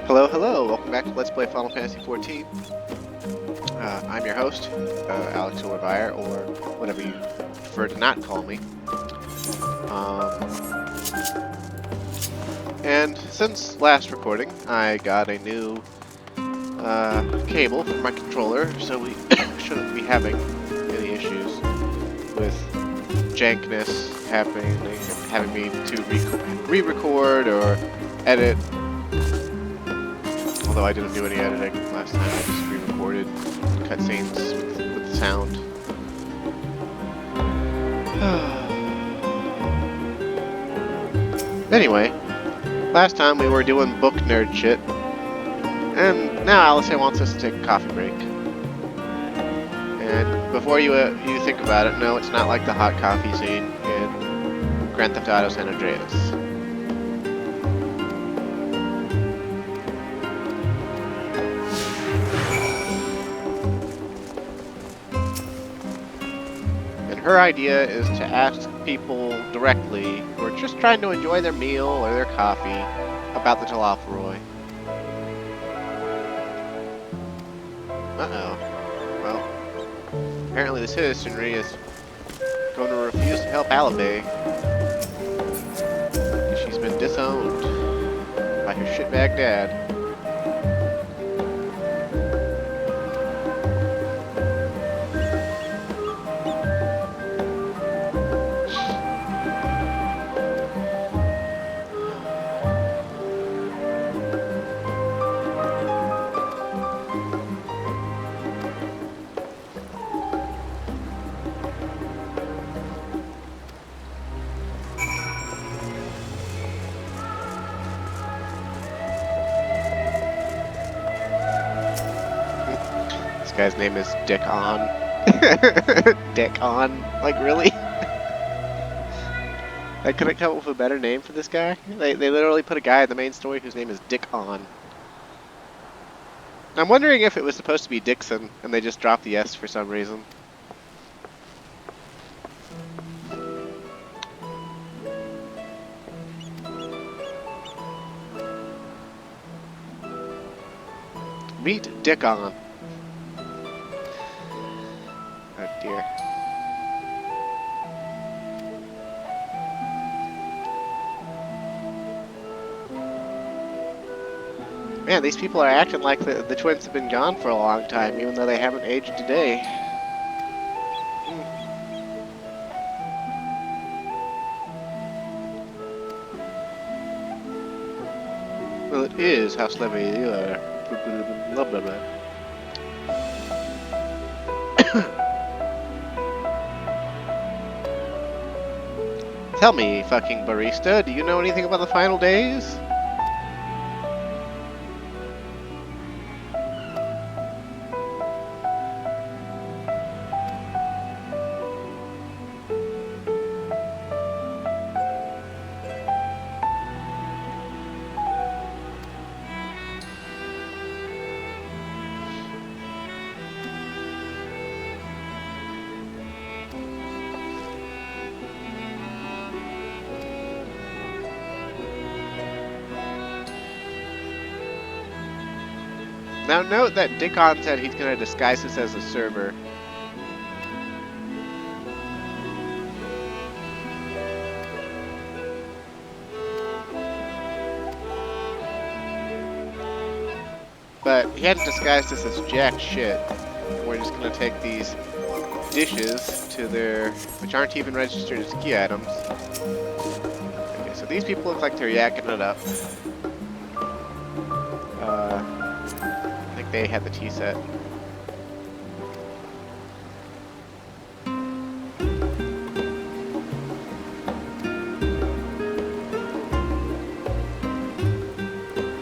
Hello, hello! Welcome back to Let's Play Final Fantasy XIV. I'm your host, Alex Orvire, or whatever you prefer to not call me. And since last recording, I got a new cable for my controller, so we shouldn't be having any issues with jankness happening, having me to re-record or edit. Although I didn't do any editing last time, I just re-recorded cutscenes with the sound. Anyway, last time we were doing book nerd shit, and now Alice wants us to take a coffee break. And before you think about it, no, it's not like the hot coffee scene in Grand Theft Auto San Andreas. Her idea is to ask people directly who are just trying to enjoy their meal or their coffee about the Jalafroy. Uh-oh. Well, apparently the citizenry is going to refuse to help Alibay. She's been disowned by her shitbag dad. This guy's name is Dick On. Dick On? Like, really? I couldn't come up with a better name for this guy. They literally put a guy in the main story whose name is Dick On. I'm wondering if it was supposed to be Dixon, and they just dropped the S for some reason. Meet Dick On. Oh dear. Man, these people are acting like the twins have been gone for a long time, even though they haven't aged a day. Well, it is House Levy. Blah blah blah. Tell me, fucking barista, do you know anything about the final days? Now note that Dickon said he's going to disguise this as a server. But he hadn't disguised this as jack shit. We're just going to take these dishes to their, which aren't even registered as key items. Okay, so these people look like they're yakking it up. I think they had the tea set.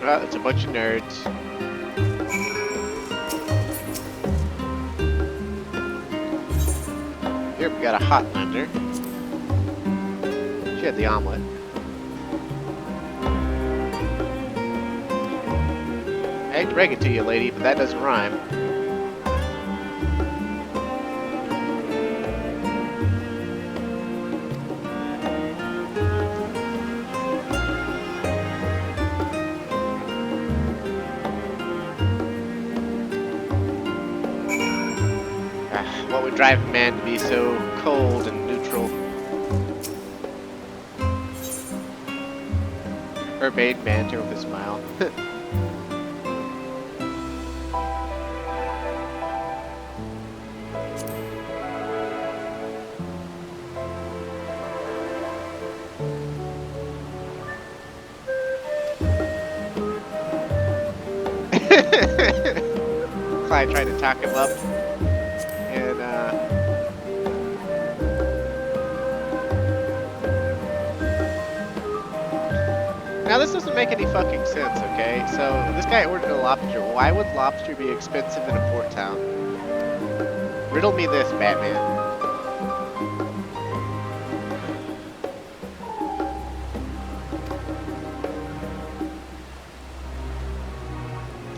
Well, it's a bunch of nerds. Here we got a Hotlander. She had the omelet. I hate to break it to you, lady, but that doesn't rhyme. what would drive a man to be so cold and neutral? Urbane banter with a smile. Clyde tried to talk him up, and now this doesn't make any fucking sense, okay? So this guy ordered a lobster. Why would lobster be expensive in a port town? Riddle me this, Batman.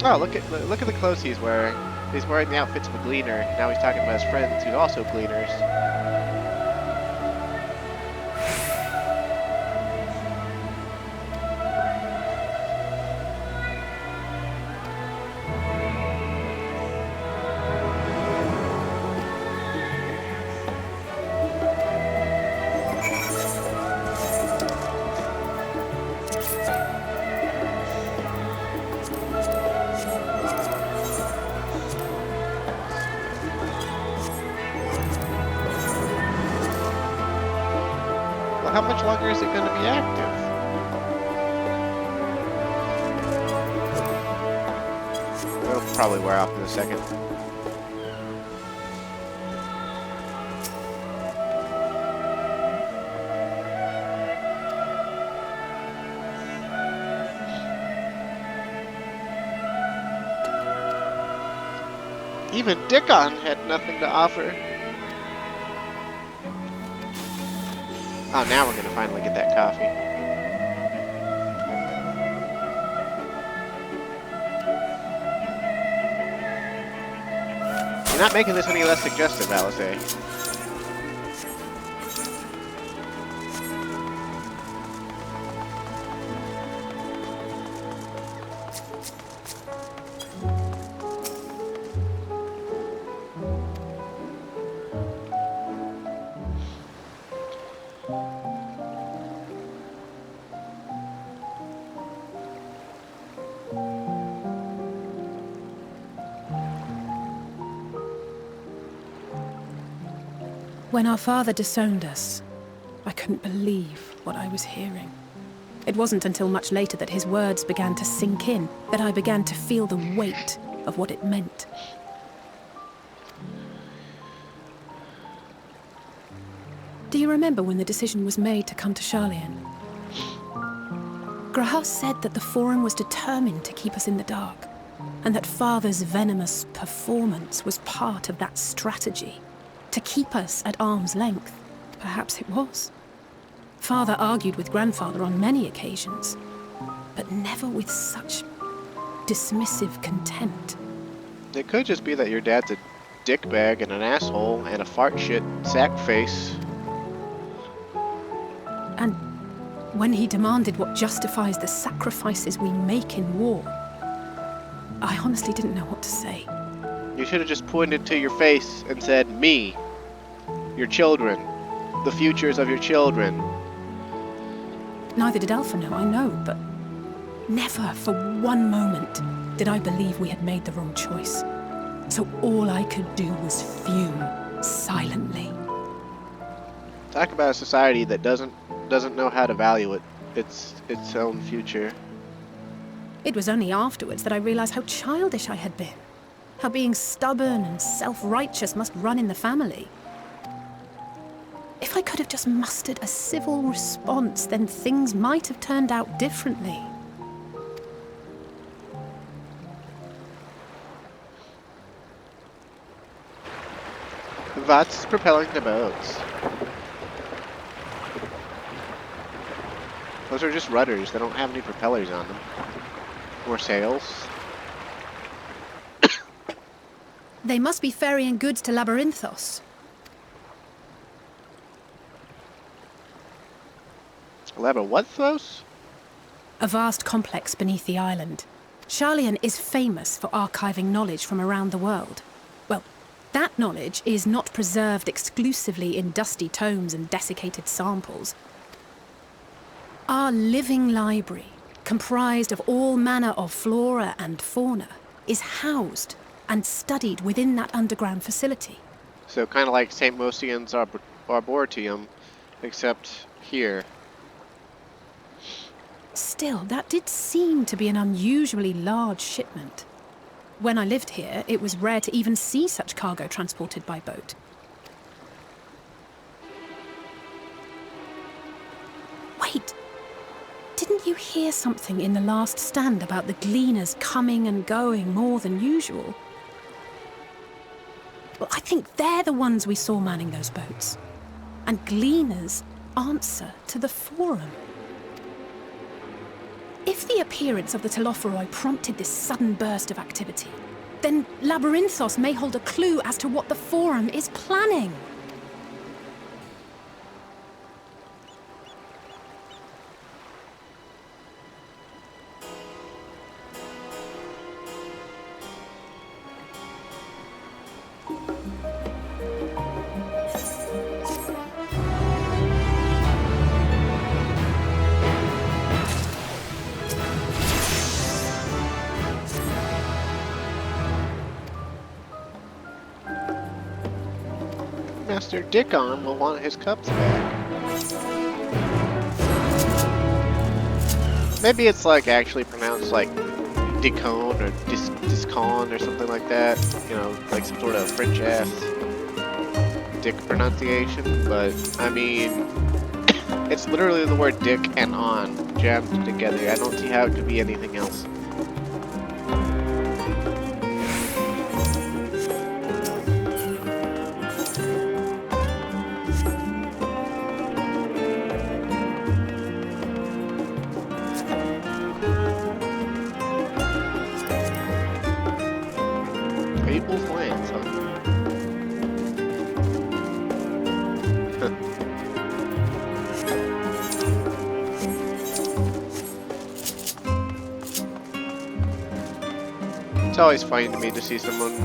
Oh, look at the clothes he's wearing. He's wearing the outfits of a gleaner. Now he's talking about his friends who are also gleaners. How much longer is it going to be active? It'll probably wear off in a second. Even Dickon had nothing to offer. Oh, now we're gonna finally get that coffee. You're not making this any less suggestive, Alice. When our father disowned us, I couldn't believe what I was hearing. It wasn't until much later that his words began to sink in, that I began to feel the weight of what it meant. Do you remember when the decision was made to come to Sharlayan? Graham said that the Forum was determined to keep us in the dark, and that Father's venomous performance was part of that strategy. To keep us at arm's length. Perhaps it was. Father argued with Grandfather on many occasions, but never with such dismissive contempt. It could just be that your dad's a dickbag and an asshole and a fart shit sack face. And when he demanded what justifies the sacrifices we make in war, I honestly didn't know what to say. You should have just pointed to your face and said, me, your children, the futures of your children. Neither did Alpha know, I know, but never for one moment did I believe we had made the wrong choice. So all I could do was fume silently. Talk about a society that doesn't know how to value its own future. It was only afterwards that I realized how childish I had been. How being stubborn and self-righteous must run in the family. If I could have just mustered a civil response, then things might have turned out differently. What's propelling the boats? Those are just rudders. They don't have any propellers on them. Or sails. They must be ferrying goods to Labyrinthos. Labyrinthos? A vast complex beneath the island. Sharlayan is famous for archiving knowledge from around the world. Well, That knowledge is not preserved exclusively in dusty tomes and desiccated samples. Our living library, comprised of all manner of flora and fauna, is housed and studied within that underground facility. So kind of like St. Mosian's Arboretum, except here. Still, that did seem to be an unusually large shipment. When I lived here, it was rare to even see such cargo transported by boat. Wait! Didn't you hear something in the last stand about the gleaners coming and going more than usual? Well, I think they're the ones we saw manning those boats. And gleaners answer to the Forum. If the appearance of the Telophoroi prompted this sudden burst of activity, then Labyrinthos may hold a clue as to what the Forum is planning. Master Dickon will want his cups back. Maybe it's like actually pronounced like Dickon or Discon or something like that. You know, like some sort of French ass dick pronunciation. But I mean, it's literally the word dick and on jammed together. I don't see how it could be anything else. People's lands, huh? It's always funny to me to see someone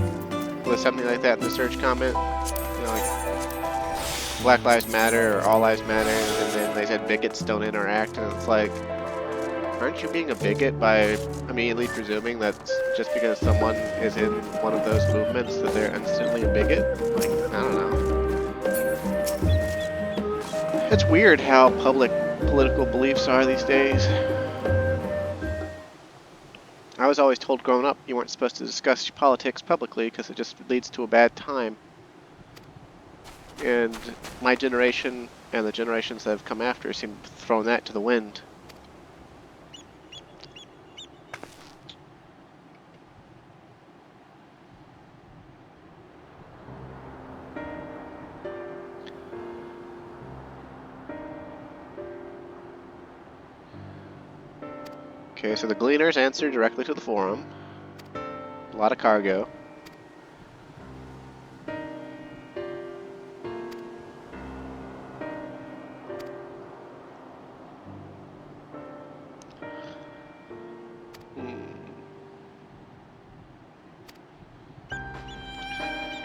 with something like that in the search comment. You know, like Black Lives Matter or All Lives Matter, and then they said bigots don't interact, and it's like, aren't you being a bigot by immediately presuming that just because someone is in one of those movements that they're instantly a bigot? Like, I don't know. It's weird how public political beliefs are these days. I was always told growing up you weren't supposed to discuss politics publicly because it just leads to a bad time. And my generation and the generations that have come after seem to have thrown that to the wind. Okay, so the Gleaners answer directly to the Forum. A lot of cargo.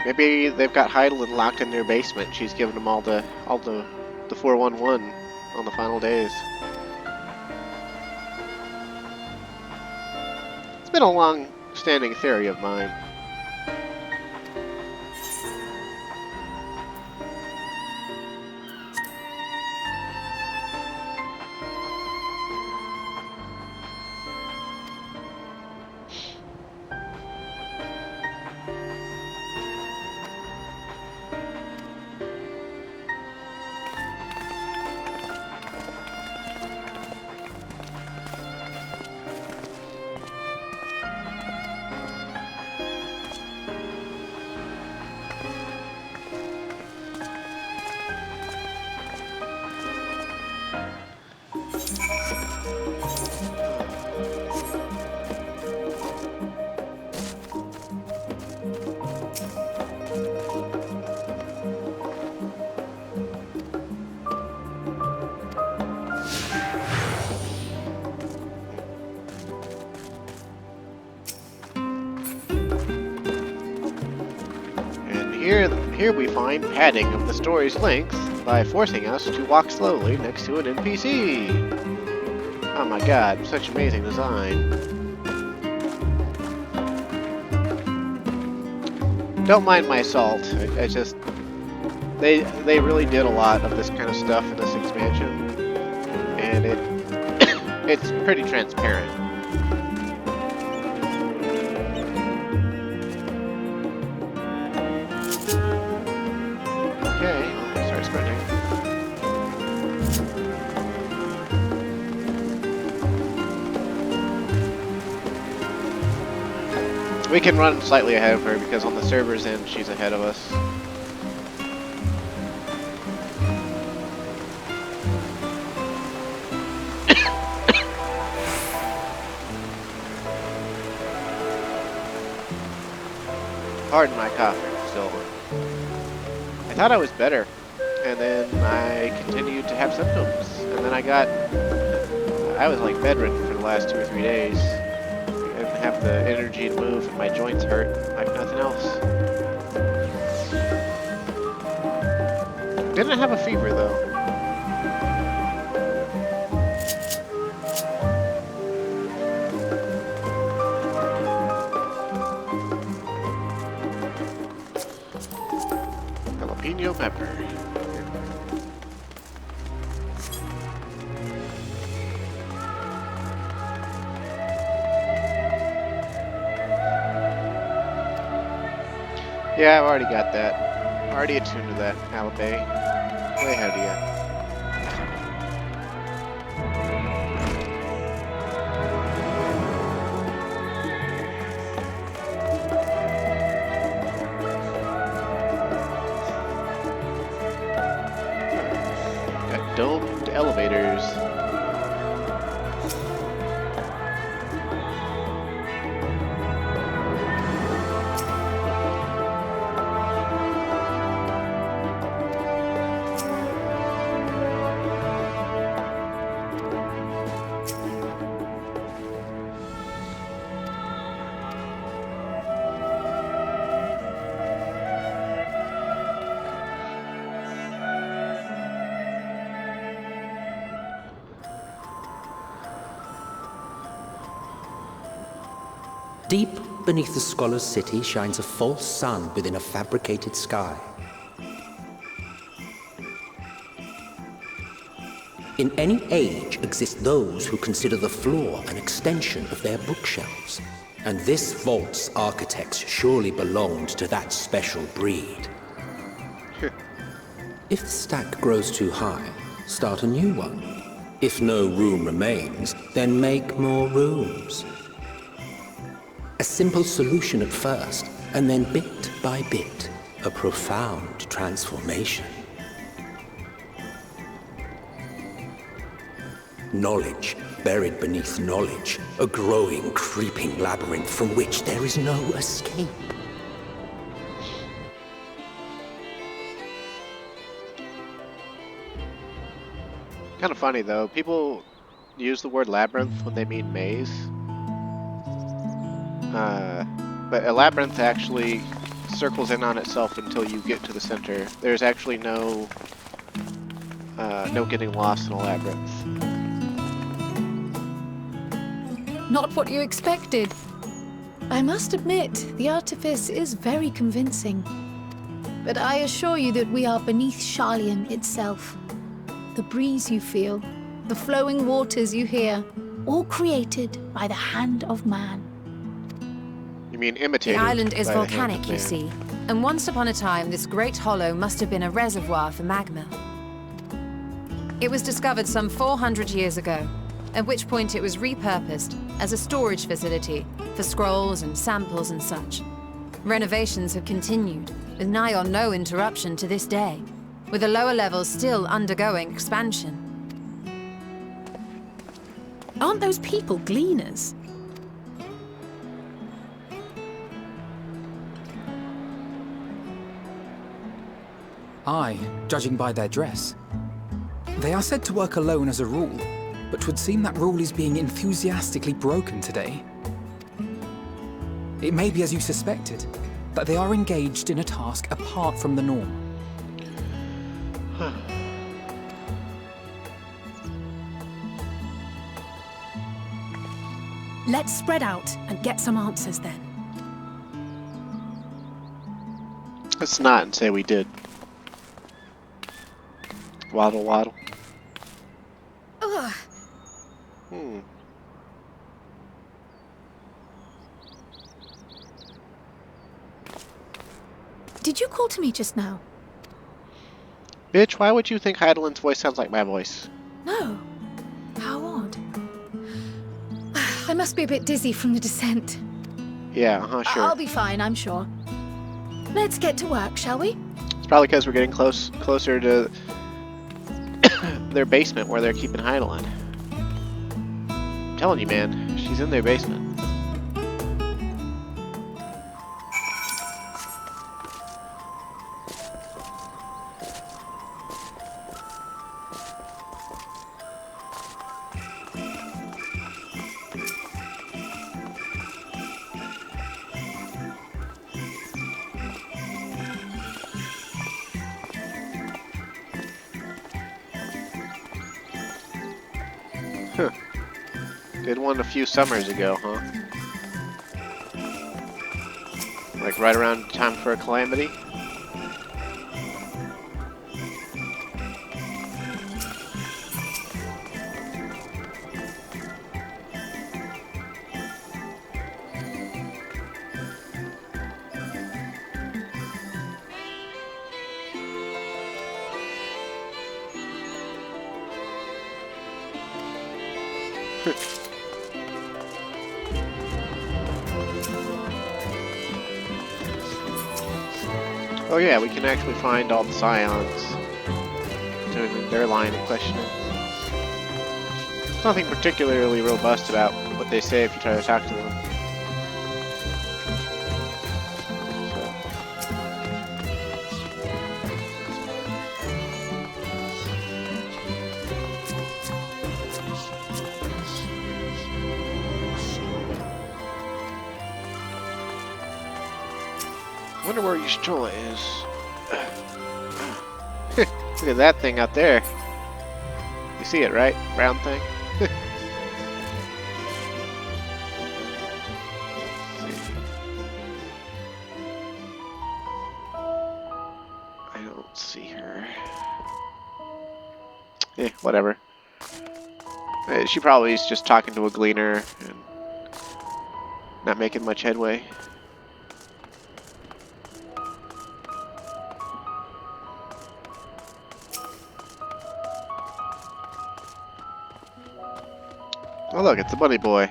Maybe they've got Heidelin locked in their basement. She's giving them all the 411 on the final days. It's been a long-standing theory of mine. Here we find padding of the story's length by forcing us to walk slowly next to an NPC. Oh my god, such amazing design. Don't mind my salt. I just... They really did a lot of this kind of stuff in this expansion. And it's pretty transparent. Okay, I'll start sprinting. We can run slightly ahead of her because on the server's end she's ahead of us. Pardon my coughing, still. I thought I was better, and then I continued to have symptoms, and then I was like bedridden for the last 2 or 3 days. I didn't have the energy to move, and my joints hurt like nothing else. Didn't have a fever though. Jalapeno pepper. Yeah, I've already got that. Already attuned to that, Alabay. Way ahead of you. Domed elevators. Deep beneath the scholar's city shines a false sun within a fabricated sky. In any age exist those who consider the floor an extension of their bookshelves, and this vault's architects surely belonged to that special breed. If the stack grows too high, start a new one. If no room remains, then make more rooms. A simple solution at first, and then bit by bit, a profound transformation. Knowledge buried beneath knowledge, a growing, creeping labyrinth from which there is no escape. Kind of funny though, people use the word labyrinth when they mean maze. But a labyrinth actually circles in on itself until you get to the center. There's actually no getting lost in a labyrinth. Not what you expected. I must admit, the artifice is very convincing. But I assure you that we are beneath Sharlayan itself. The breeze you feel, the flowing waters you hear, all created by the hand of man. You mean imitated? The island is by the hand volcanic, of you man. see. And once upon a time, this great hollow must have been a reservoir for magma. It was discovered some 400 years ago, at which point it was repurposed as a storage facility for scrolls and samples and such. Renovations have continued, with nigh on no interruption to this day, with the lower levels still undergoing expansion. Aren't those people gleaners? Aye, judging by their dress. They are said to work alone as a rule, but 'twould seem that rule is being enthusiastically broken today. It may be as you suspected. that they are engaged in a task apart from the norm. Let's spread out and get some answers then. Let's not and say we did. Waddle waddle. Ugh. Did you call to me just now? Bitch, why would you think Heidelin's voice sounds like my voice? No. How odd. I must be a bit dizzy from the descent. Yeah, sure. I'll be fine, I'm sure. Let's get to work, shall we? It's probably because we're getting closer to their basement where they're keeping Heidelin. I'm telling you, man, she's in their basement. Did one a few summers ago, huh? Like right around time for a calamity? Oh yeah, we can actually find all the Scions doing their line of questioning. There's nothing particularly robust about what they say if you try to talk to them. Wonder where Strolla is. Look at that thing out there. You see it, right? Brown thing? I don't see her. Whatever. She probably is just talking to a gleaner and not making much headway. Oh look, it's the bunny boy.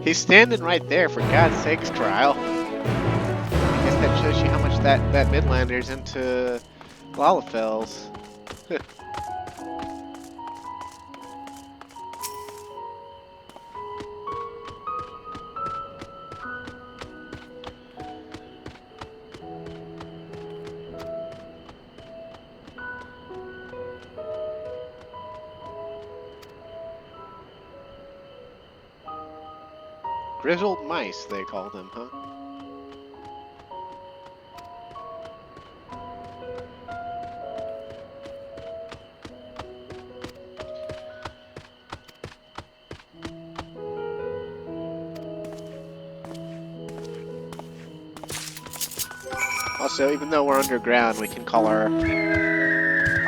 He's standing right there, for God's sakes, Trial. I guess that shows you how much that Midlander's into Lalafels. Grizzled mice, they call them, huh? Also, even though we're underground, we can call our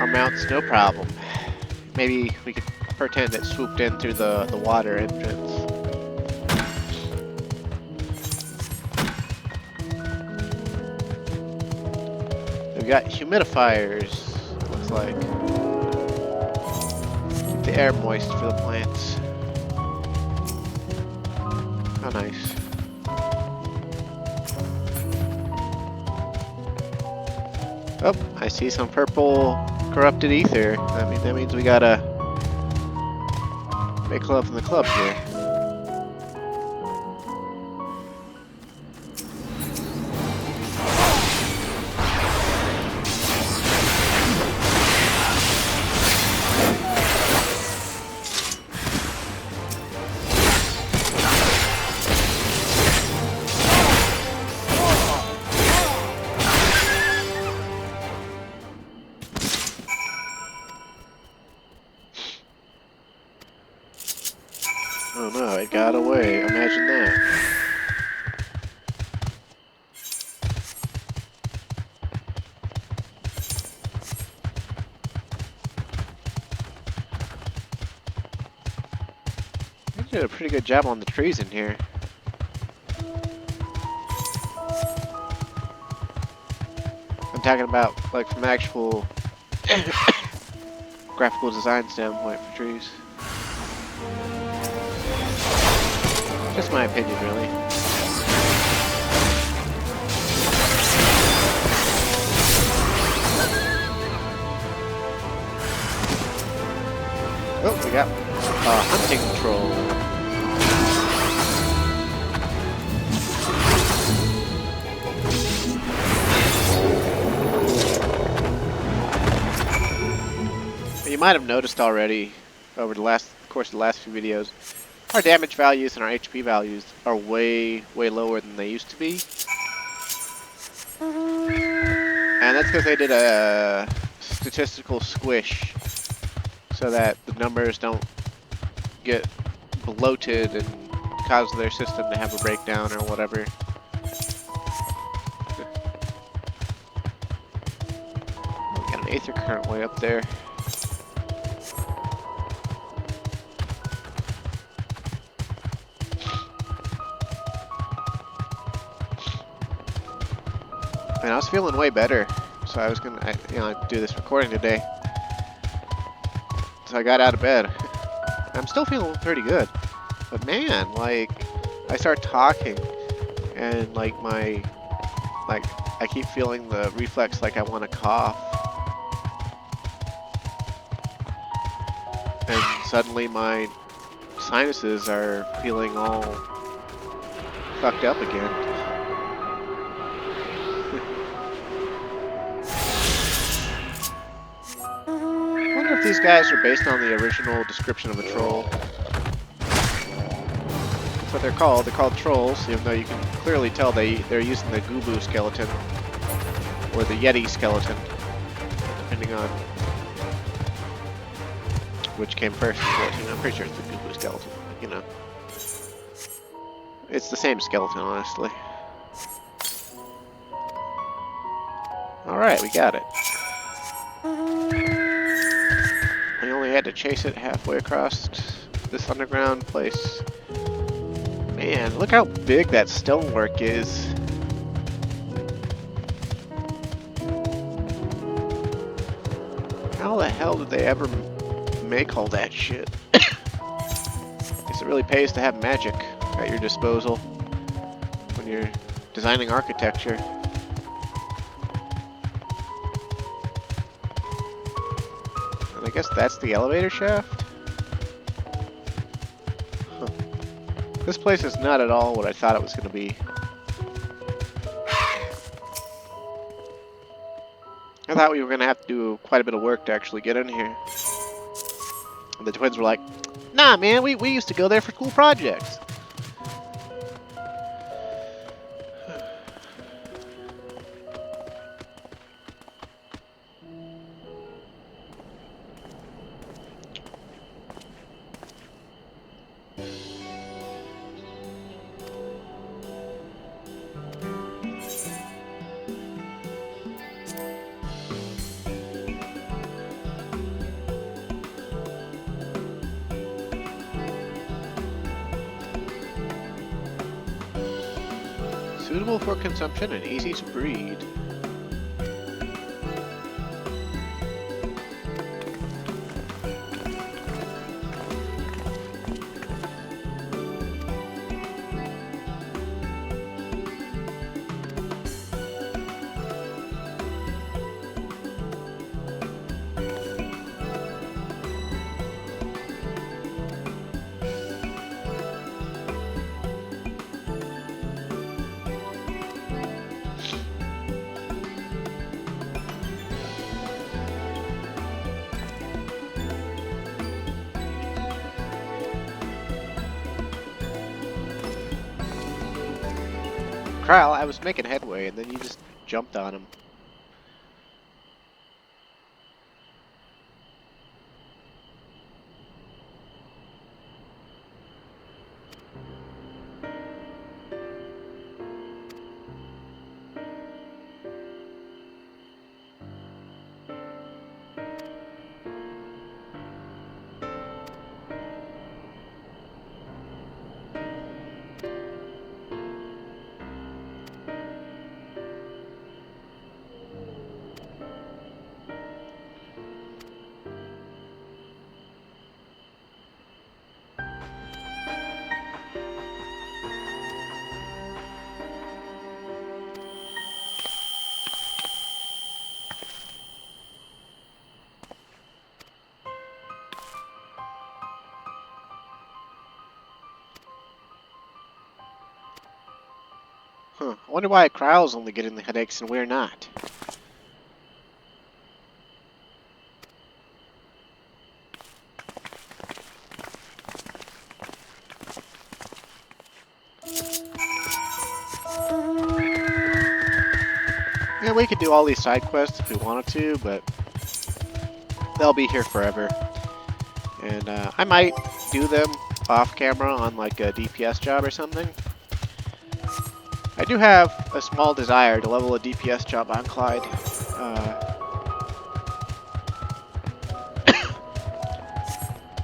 mounts no problem. Maybe we could pretend it swooped in through the water entrance. We've got humidifiers, looks like. Keep the air moist for the plants. How nice. Oh, I see some purple corrupted ether. That means we gotta make love in the club here. Oh no, it got away. Imagine that. I did a pretty good job on the trees in here. I'm talking about, like, from actual graphical design standpoint for trees. Just my opinion, really. Oh, we got a hunting troll. You might have noticed already over the course of the last few videos, our damage values and our HP values are way lower than they used to be. And that's because they did a statistical squish so that the numbers don't get bloated and cause their system to have a breakdown or whatever. We got an aether current way up there. And I was feeling way better, so I was gonna, do this recording today. So I got out of bed. I'm still feeling pretty good, but man, like, I start talking, and like I keep feeling the reflex, like I want to cough, and suddenly my sinuses are feeling all fucked up again. These guys are based on the original description of a troll. That's what they're called. They're called trolls, even though you can clearly tell they're using the Gubu skeleton or the Yeti skeleton, depending on which came first. I'm pretty sure it's the Gubu skeleton. You know, it's the same skeleton, honestly. All right, we got it. We only had to chase it halfway across this underground place. Man, look how big that stonework is. How the hell did they ever make all that shit? Guess it really pays to have magic at your disposal when you're designing architecture. I guess that's the elevator shaft? Huh. This place is not at all what I thought it was going to be. I thought we were going to have to do quite a bit of work to actually get in here. And the twins were like, nah man, we used to go there for cool projects. Suitable for consumption and easy to breed. Kyle, I was making headway and then you just jumped on him. Huh. I wonder why Kryle's only getting the headaches and we're not. Yeah, we could do all these side quests if we wanted to, but they'll be here forever. And I might do them off camera on like a DPS job or something. I do have a small desire to level a DPS job on Clyde.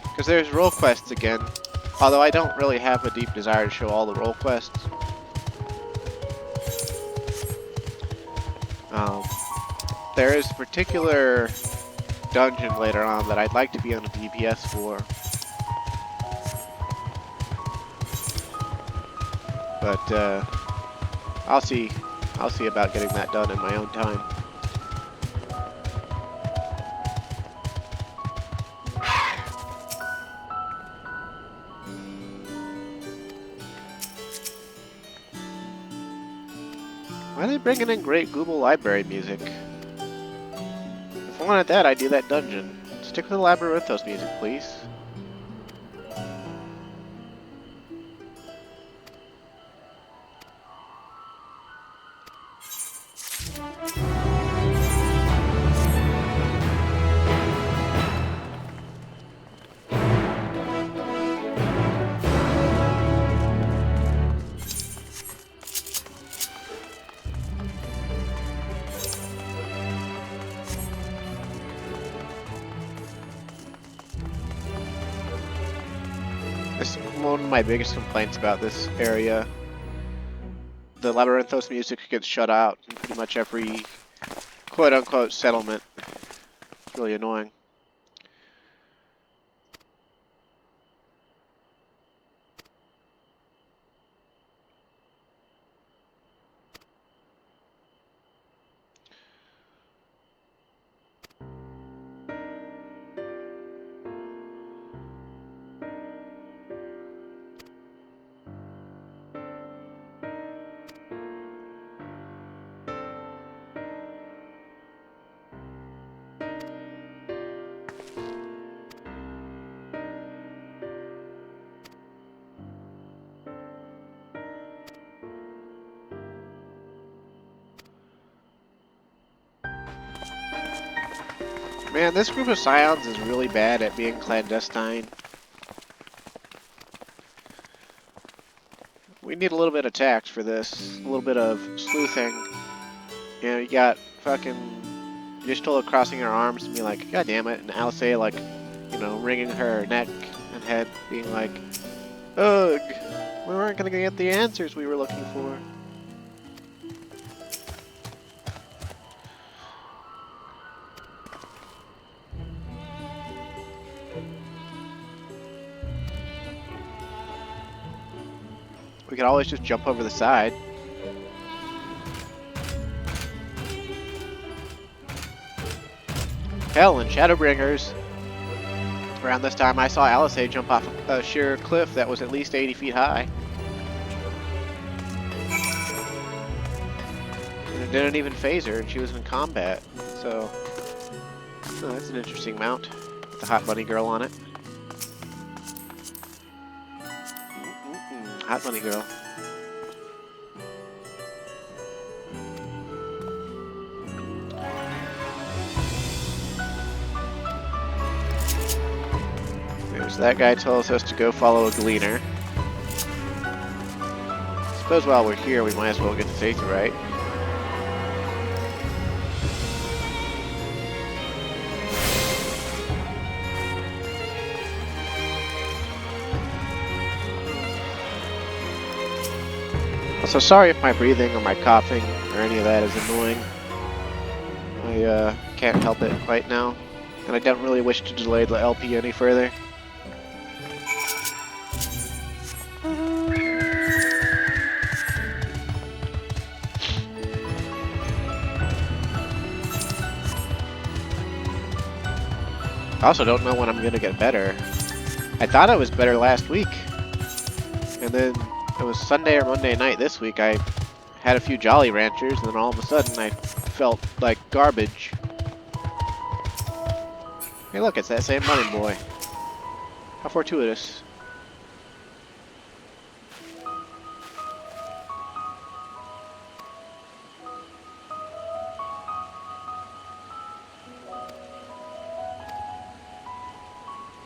Because there's role quests again. Although I don't really have a deep desire to show all the role quests. There is a particular dungeon later on that I'd like to be on a DPS for. But I'll see about getting that done in my own time. Why are they bringing in Great Google Library music? If I wanted that, I'd do that dungeon. Stick with the Labyrinthos music, please. This is one of my biggest complaints about this area. The Labyrinthos music gets shut out in pretty much every quote-unquote settlement. It's really annoying. Man, this group of Scions is really bad at being clandestine. We need a little bit of tact for this. A little bit of sleuthing. You know, you got fucking... You just told her crossing her arms and be like, God damn it. And Alice, like, you know, wringing her neck and head, being like, ugh, we weren't gonna get the answers we were looking for. We could always just jump over the side. Hell, in Shadowbringers, around this time I saw Alice jump off a sheer cliff that was at least 80 feet high. And it didn't even phase her, and she was in combat. So, oh, that's an interesting mount. With the hot bunny girl on it. Hot bunny girl. There's that guy tells us to go follow a gleaner. Suppose while we're here, we might as well get the faith right. So sorry if my breathing or my coughing or any of that is annoying. I can't help it right now, and I don't really wish to delay the LP any further. I also don't know when I'm gonna get better. I thought I was better last week, and then it was Sunday or Monday night this week. I had a few Jolly Ranchers, and then all of a sudden I felt like garbage. Hey look, it's that same running boy. How fortuitous.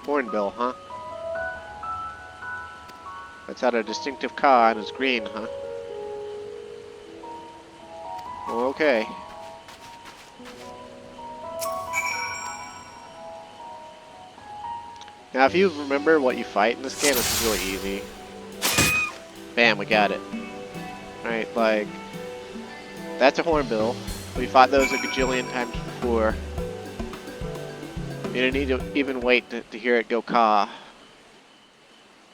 Hornbill, huh? That's had a distinctive caw and is green, huh? Well, okay. Now, if you remember what you fight in this game, this is really easy. Bam, we got it. Right, like, that's a hornbill. We fought those a gajillion times before. You don't need to even wait to hear it go caw.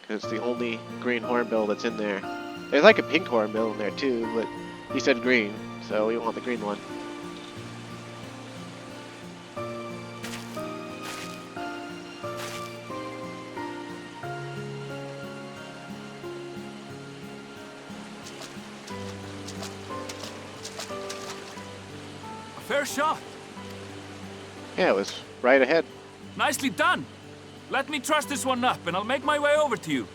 Because it's the only green hornbill that's in there. There's like a pink hornbill in there too, but he said green, so we want the green one. A fair shot. Yeah, it was right ahead. Nicely done. Let me truss this one up, and I'll make my way over to you.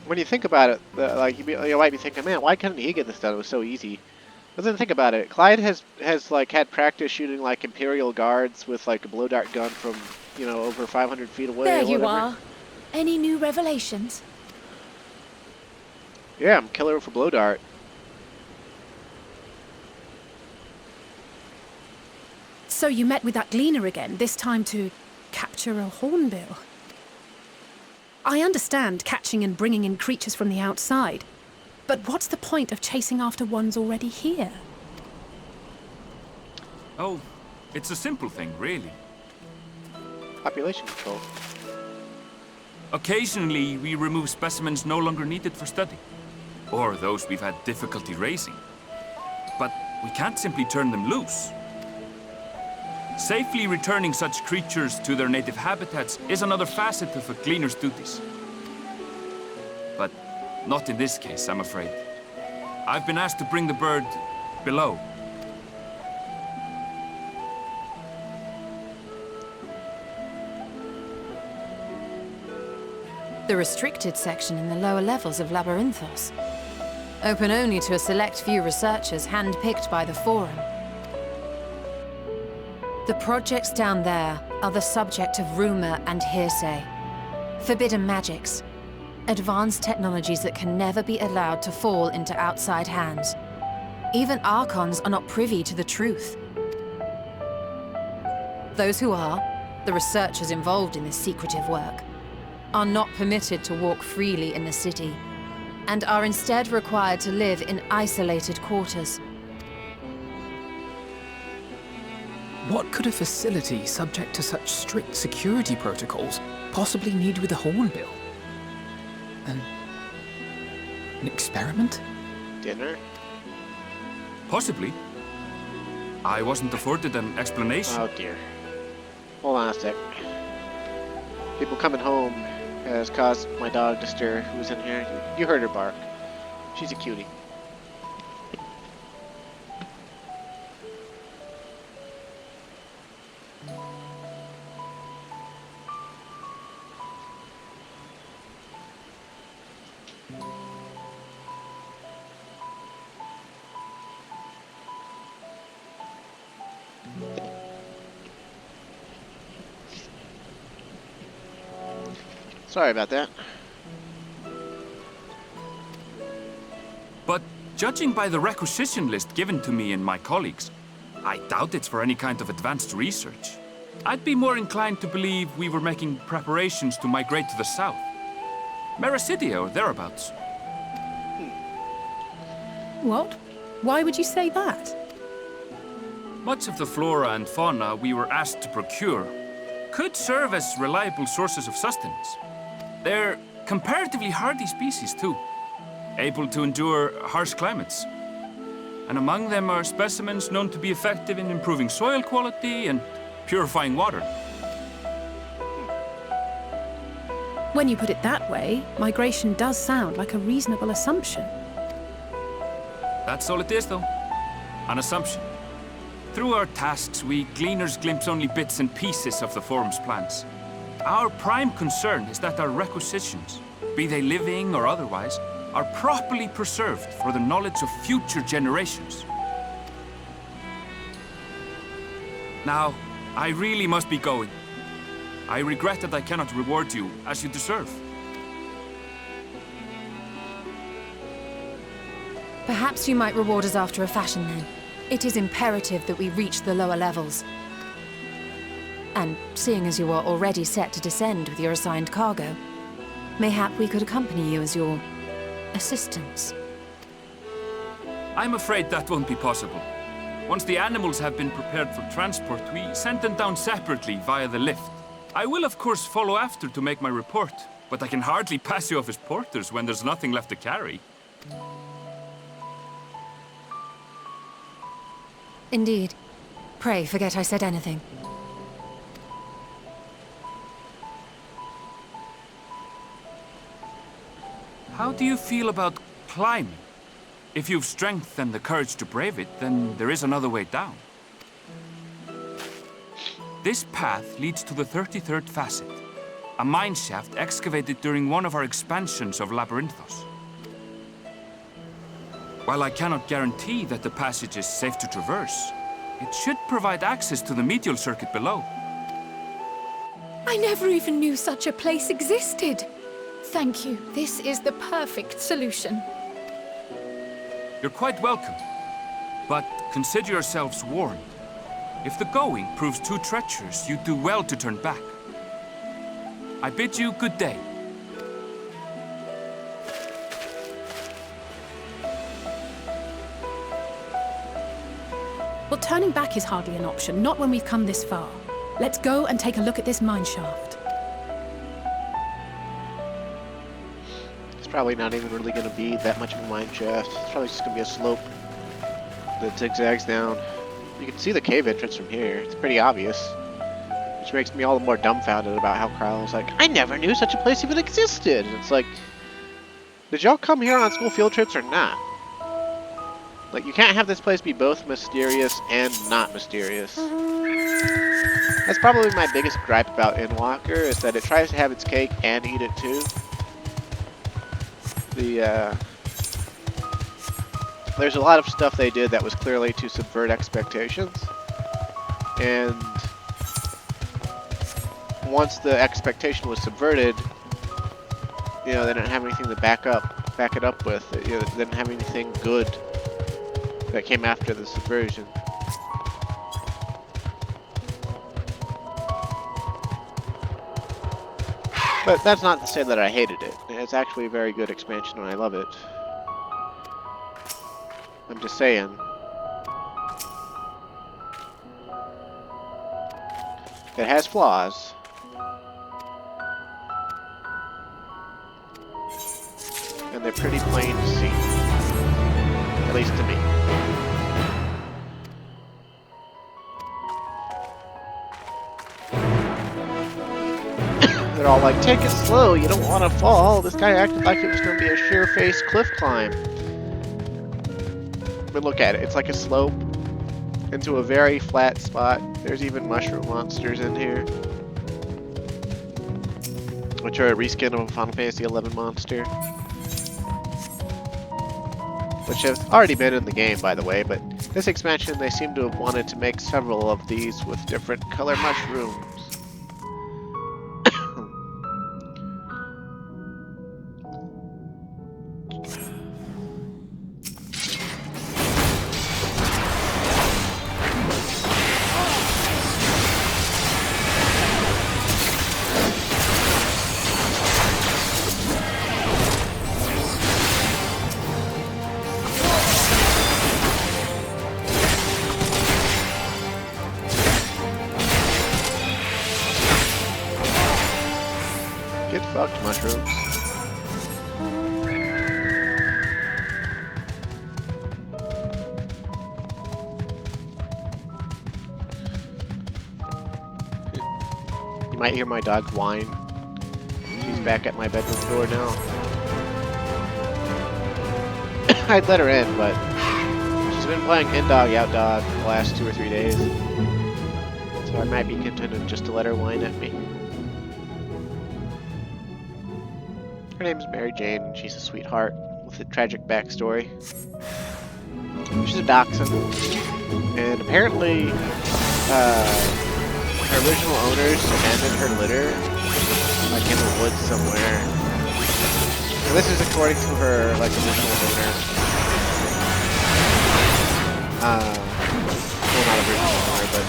When you think about it, like you might be thinking, man, why couldn't he get this done? It was so easy. But then think about it. Clyde has like had practice shooting like Imperial guards with like a blow dart gun from, you know, over 500 feet away. There or you whatever. are. Any new revelations? Yeah, I'm killer for blow dart. So you met with that gleaner again, this time to capture a hornbill. I understand catching and bringing in creatures from the outside, but what's the point of chasing after ones already here? Oh, it's a simple thing, really. Population control. Occasionally, we remove specimens no longer needed for study, or those we've had difficulty raising. But we can't simply turn them loose. Safely returning such creatures to their native habitats is another facet of a cleaner's duties. But not in this case, I'm afraid. I've been asked to bring the bird below. The restricted section in the lower levels of Labyrinthos. Open only to a select few researchers hand-picked by the Forum. The projects down there are the subject of rumor and hearsay. Forbidden magics. Advanced technologies that can never be allowed to fall into outside hands. Even Archons are not privy to the truth. Those who are, the researchers involved in this secretive work, are not permitted to walk freely in the city, and are instead required to live in isolated quarters. What could a facility subject to such strict security protocols possibly need with a hornbill? An experiment? Dinner? Possibly. I wasn't afforded an explanation. Oh dear. Hold on a sec. People coming home has caused my dog to stir, who was in here. You heard her bark. She's a cutie. Sorry about that. But judging by the requisition list given to me and my colleagues, I doubt it's for any kind of advanced research. I'd be more inclined to believe we were making preparations to migrate to the south. Mericidia or thereabouts. What? Why would you say that? Much of the flora and fauna we were asked to procure could serve as reliable sources of sustenance. They're comparatively hardy species, too, able to endure harsh climates. And among them are specimens known to be effective in improving soil quality and purifying water. When you put it that way, migration does sound like a reasonable assumption. That's all it is, though. An assumption. Through our tasks, we gleaners glimpse only bits and pieces of the forum's plans. Our prime concern is that our requisitions, be they living or otherwise, are properly preserved for the knowledge of future generations. Now, I really must be going. I regret that I cannot reward you as you deserve. Perhaps you might reward us after a fashion, then. It is imperative that we reach the lower levels. And seeing as you are already set to descend with your assigned cargo, mayhap we could accompany you as your assistants. I'm afraid that won't be possible. Once the animals have been prepared for transport, we send them down separately via the lift. I will, of course, follow after to make my report, but I can hardly pass you off as porters when there's nothing left to carry. Indeed. Pray forget I said anything. How do you feel about climbing? If you've strength and the courage to brave it, then there is another way down. This path leads to the 33rd facet, a mine shaft excavated during one of our expansions of Labyrinthos. While I cannot guarantee that the passage is safe to traverse, it should provide access to the medial circuit below. I never even knew such a place existed. Thank you. This is the perfect solution. You're quite welcome, but consider yourselves warned. If the going proves too treacherous, you do well to turn back. I bid you good day. Well, turning back is hardly an option, not when we've come this far. Let's go and take a look at this mine shaft. It's probably not even really going to be that much of a mine shaft. It's probably just going to be a slope that zigzags down. You can see the cave entrance from here. It's pretty obvious. Which makes me all the more dumbfounded about how Kryl was like, I never knew such a place even existed! And it's like, did y'all come here on school field trips or not? Like, you can't have this place be both mysterious and not mysterious. That's probably my biggest gripe about Endwalker, is that it tries to have its cake and eat it too. There's a lot of stuff they did that was clearly to subvert expectations. And once the expectation was subverted, you know, they didn't have anything to back it up with. You know, they didn't have anything good that came after the subversion. But that's not to say that I hated it. It's actually a very good expansion and I love it. I'm just saying. It has flaws. And they're pretty plain to see. At least to me. They're all like, take it slow, you don't want to fall. This guy acted like it was going to be a sheer-faced cliff climb. But look at it, it's like a slope into a very flat spot. There's even mushroom monsters in here, which are a reskin of a Final Fantasy XI monster. Which has already been in the game, by the way, but this expansion they seem to have wanted to make several of these with different color mushrooms. Get fucked, mushrooms. You might hear my dog whine. She's back at my bedroom door now. I'd let her in, but she's been playing in-dog, out-dog for the last 2 or 3 days. So I might be contented just to let her whine at me. Her name's Mary Jane, and she's a sweetheart with a tragic backstory. She's a dachshund, and apparently her original owners abandoned her litter, like in the woods somewhere. And this is according to her, like, original owner. Well, not original owner, but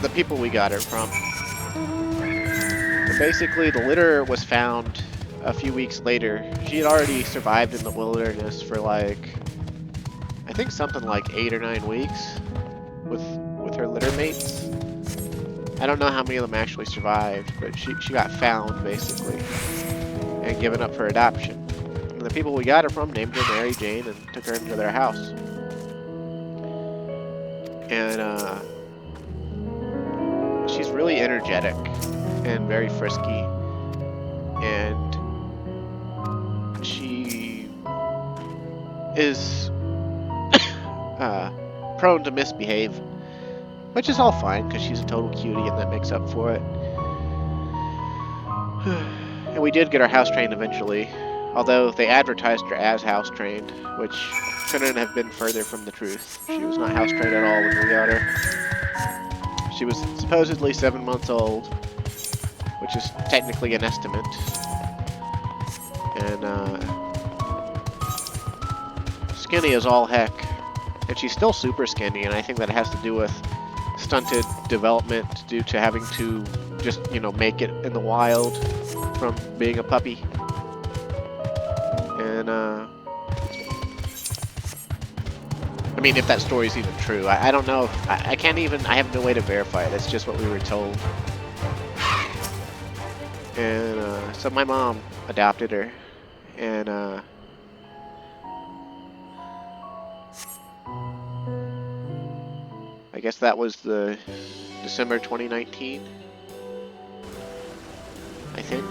the people we got her from. But basically, the litter was found a few weeks later. She had already survived in the wilderness for like, I think something like 8 or 9 weeks with her litter mates. I don't know how many of them actually survived, but she got found basically and given up for adoption. And the people we got her from named her Mary Jane and took her into their house. And she's really energetic and very frisky. And she is prone to misbehave, which is all fine because she's a total cutie and that makes up for it. And we did get her house trained eventually, although they advertised her as house trained, which couldn't have been further from the truth. She was not house trained at all when we got her. She was supposedly 7 months old, which is technically an estimate. And skinny as all heck. And she's still super skinny, and I think that has to do with stunted development due to having to just, you know, make it in the wild from being a puppy. And I mean, if that story's even true, I don't know if, I can't even, I have no way to verify it. That's just what we were told. And so my mom adopted her, and I guess that was the December 2019, I think.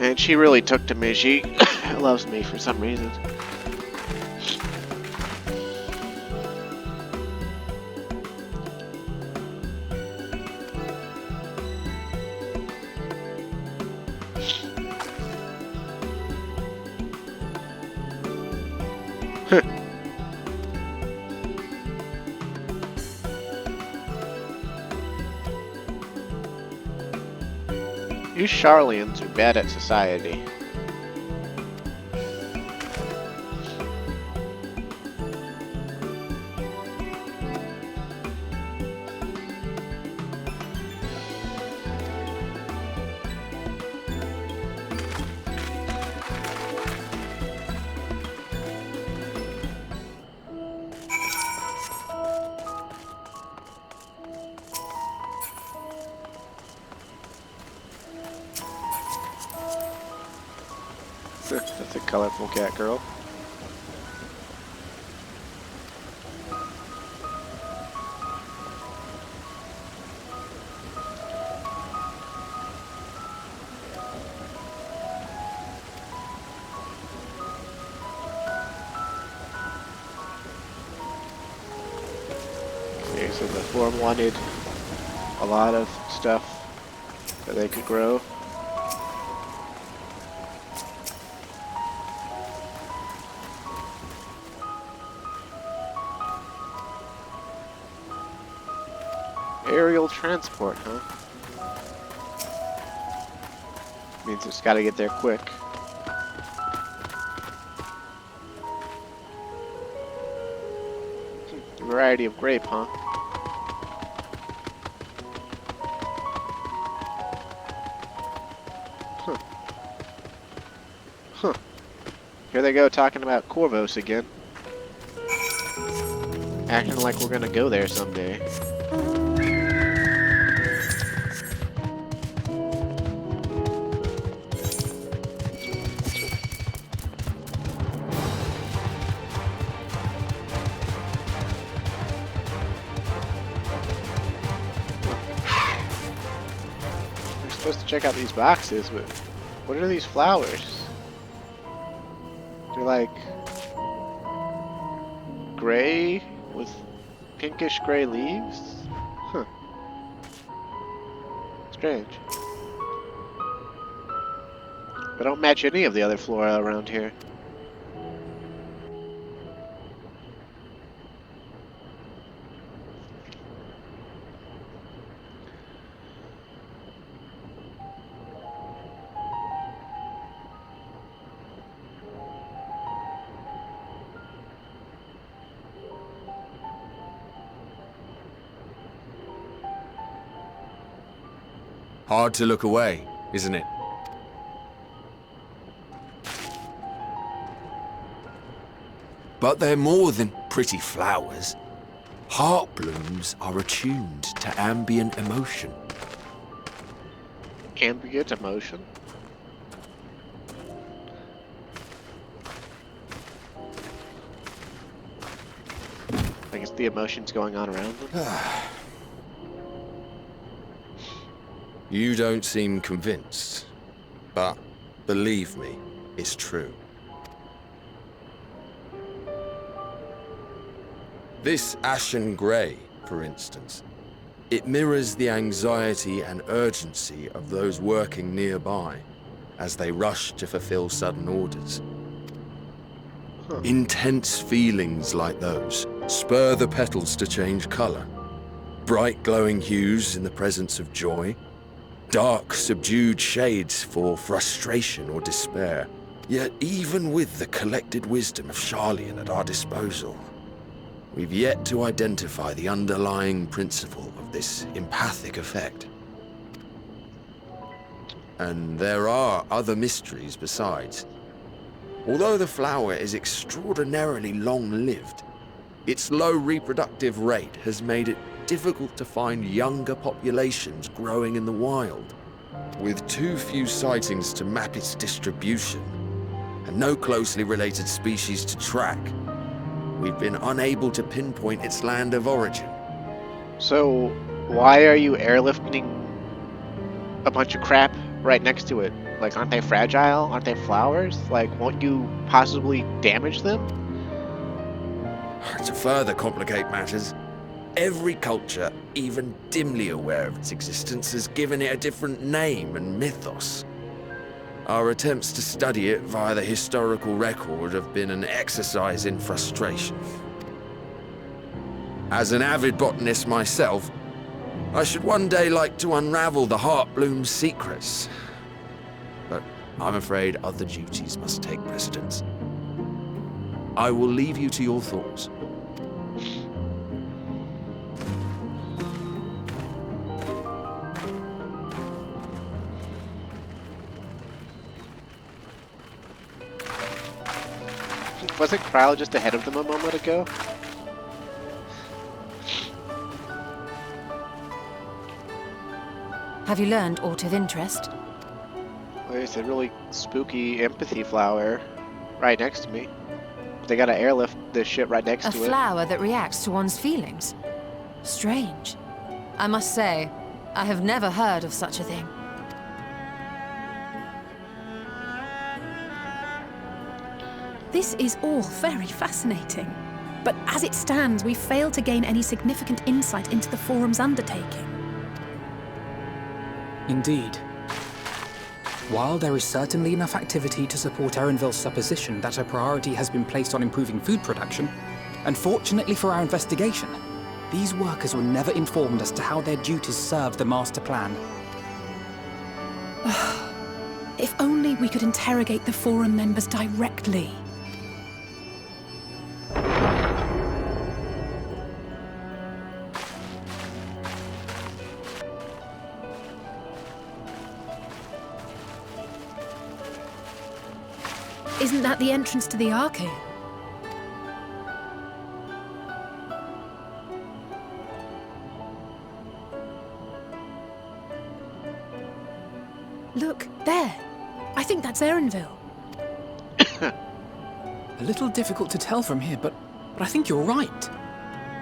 And she really took to me. She loves me for some reason. You Sharlayans are bad at society. That's a colorful cat girl. Okay, so the Forum wanted a lot of stuff that they could grow. Aerial transport, huh? Means it's gotta get there quick. Variety of grape, huh? Huh. Huh. Here they go talking about Corvos again. Acting like we're gonna go there someday. Supposed to check out these boxes, but what are these flowers? They're like gray with pinkish gray leaves? Huh. Strange. They don't match any of the other flora around here. Hard to look away, isn't it? But they're more than pretty flowers. Heartblooms are attuned to ambient emotion. Ambient emotion? I guess the emotions going on around them. You don't seem convinced, but believe me, it's true. This ashen grey, for instance, it mirrors the anxiety and urgency of those working nearby as they rush to fulfill sudden orders. Intense feelings like those spur the petals to change colour. Bright glowing hues in the presence of joy, dark subdued shades for frustration or despair. Yet even with the collected wisdom of Sharlayan at our disposal, we've yet to identify the underlying principle of this empathic effect. And there are other mysteries besides. Although the flower is extraordinarily long-lived, its low reproductive rate has made it difficult to find younger populations growing in the wild. With too few sightings to map its distribution, and no closely related species to track, we've been unable to pinpoint its land of origin. So, why are you airlifting a bunch of crap right next to it? Like, aren't they fragile? Aren't they flowers? Like, won't you possibly damage them? To further complicate matters, every culture, even dimly aware of its existence, has given it a different name and mythos. Our attempts to study it via the historical record have been an exercise in frustration. As an avid botanist myself, I should one day like to unravel the Heartbloom's secrets. But I'm afraid other duties must take precedence. I will leave you to your thoughts. Wasn't Kryl just ahead of them a moment ago? Have you learned aught of interest? There's a really spooky empathy flower right next to me. They gotta airlift this shit right next A to it. flower that reacts to one's feelings. Strange. I must say, I have never heard of such a thing. This is all very fascinating. But as it stands, we fail to gain any significant insight into the Forum's undertaking. Indeed. While there is certainly enough activity to support Erenville's supposition that a priority has been placed on improving food production, unfortunately for our investigation, these workers were never informed as to how their duties served the master plan. If only we could interrogate the Forum members directly. Isn't that the entrance to the arcade? Look, there. I think that's Erenville. A little difficult to tell from here, but I think you're right.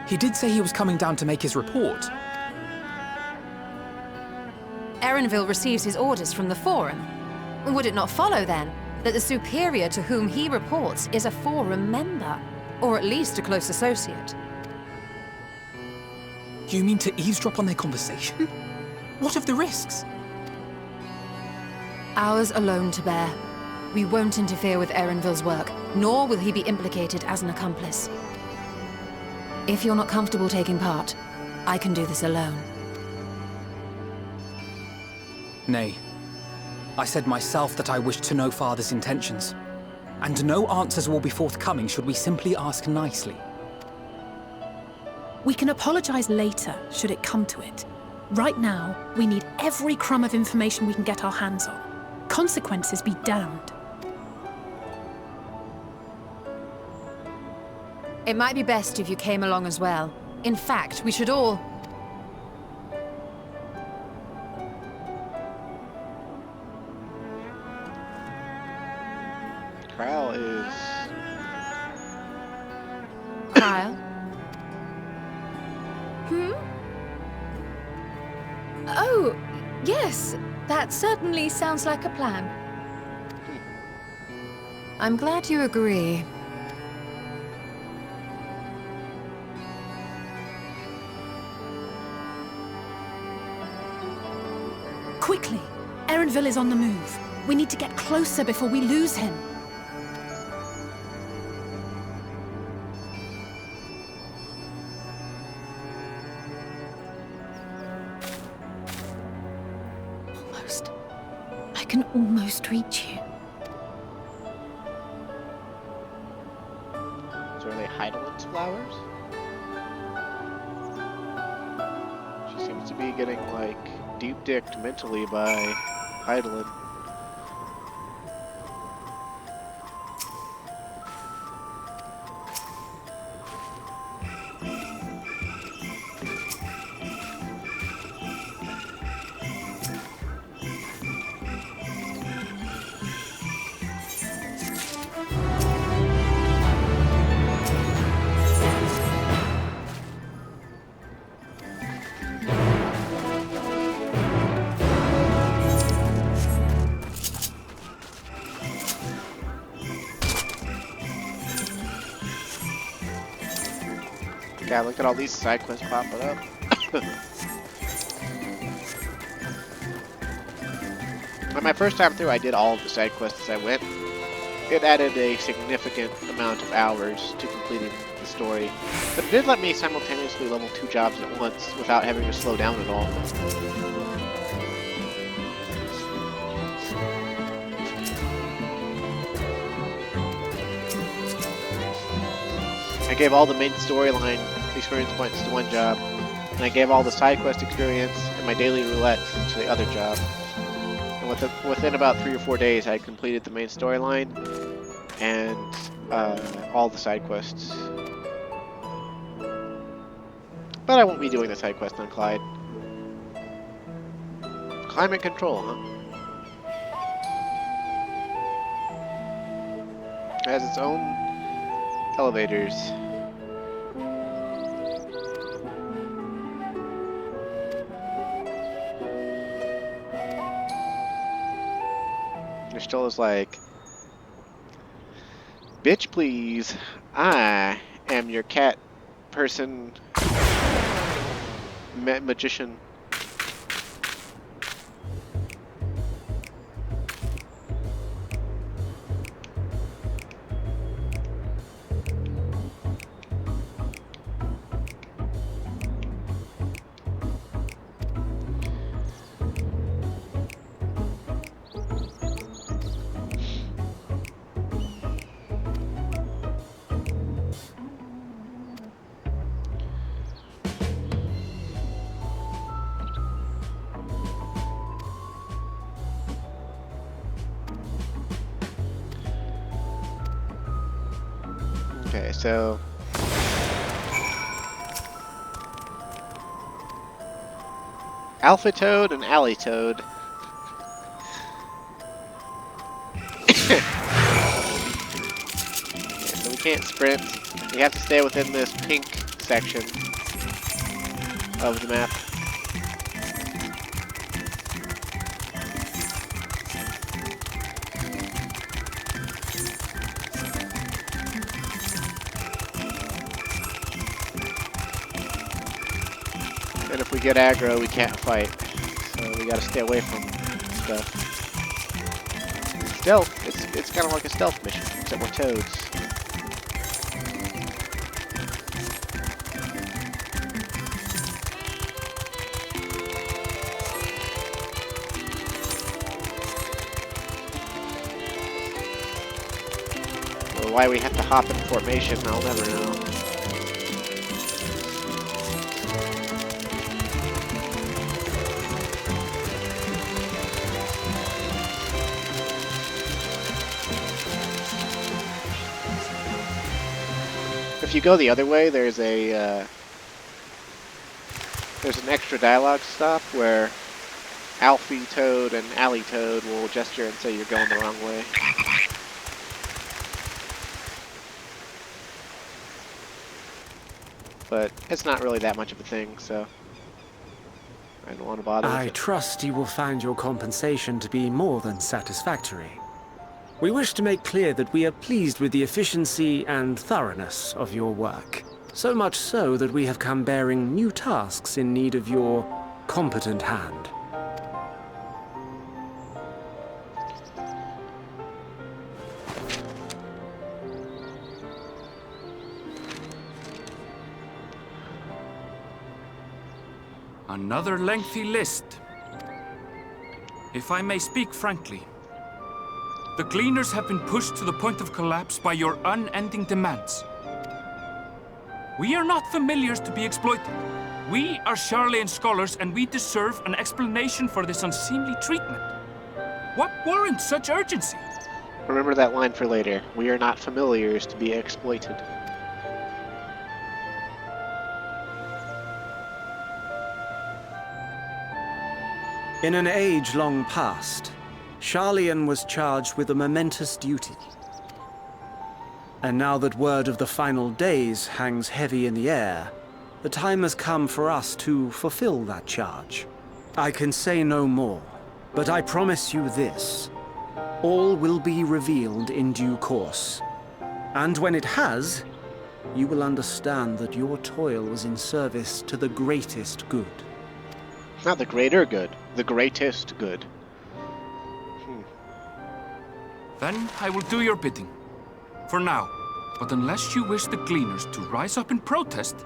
He did say he was coming down to make his report. Erenville receives his orders from the Forum. Would it not follow, then, that the superior to whom he reports is a Forum member, or at least a close associate? You mean to eavesdrop on their conversation? What of the risks? Ours alone to bear. We won't interfere with Erenville's work, nor will he be implicated as an accomplice. If you're not comfortable taking part, I can do this alone. Nay. I said myself that I wished to know Father's intentions. And no answers will be forthcoming should we simply ask nicely. We can apologize later, should it come to it. Right now, we need every crumb of information we can get our hands on. Consequences be damned. It might be best if you came along as well. In fact, we should all... Kyle is... Kyle? Oh, yes. That certainly sounds like a plan. I'm glad you agree. Quickly! Erenville is on the move. We need to get closer before we lose him. Almost. I can almost reach you. So are they Heidelin's flowers? She seems to be getting, like, deep-dicked mentally by Heidelin. God, look at all these side quests popping up. On my first time through, I did all of the side quests as I went. It added a significant amount of hours to completing the story, but it did let me simultaneously level 2 jobs at once without having to slow down at all. I gave all the main storyline experience points to one job, and I gave all the side quest experience and my daily roulettes to the other job. And within about 3 or 4 days, I had completed the main storyline and all the side quests. But I won't be doing the side quest on Clyde. Climate control, huh? It has its own elevators. There still is like, bitch please, I am your cat person magician. Okay, so Alpha Toad and Alley Toad. So we can't sprint. We have to stay within this pink section of the map. And if we get aggro, we can't fight. So we gotta stay away from stuff. Stealth, it's kind of like a stealth mission, except we're toads. Well, why we have to hop in formation, I'll never know. If you go the other way, there's an extra dialogue stop where Alfie Toad and Alley Toad will gesture and say you're going the wrong way. But it's not really that much of a thing, so I don't want to bother with I it. trust you will find your compensation to be more than satisfactory. We wish to make clear that we are pleased with the efficiency and thoroughness of your work. So much so that we have come bearing new tasks in need of your competent hand. Another lengthy list. If I may speak frankly, the Gleaners have been pushed to the point of collapse by your unending demands. We are not familiars to be exploited. We are Sharlayan scholars, and we deserve an explanation for this unseemly treatment. What warrants such urgency? Remember that line for later. We are not familiars to be exploited. In an age long past, Sharlayan was charged with a momentous duty. And now that word of the final days hangs heavy in the air, the time has come for us to fulfill that charge. I can say no more, but I promise you this. All will be revealed in due course. And when it has, you will understand that your toil was in service to the greatest good. Not the greater good, the greatest good. Then I will do your bidding. For now. But unless you wish the Gleaners to rise up in protest,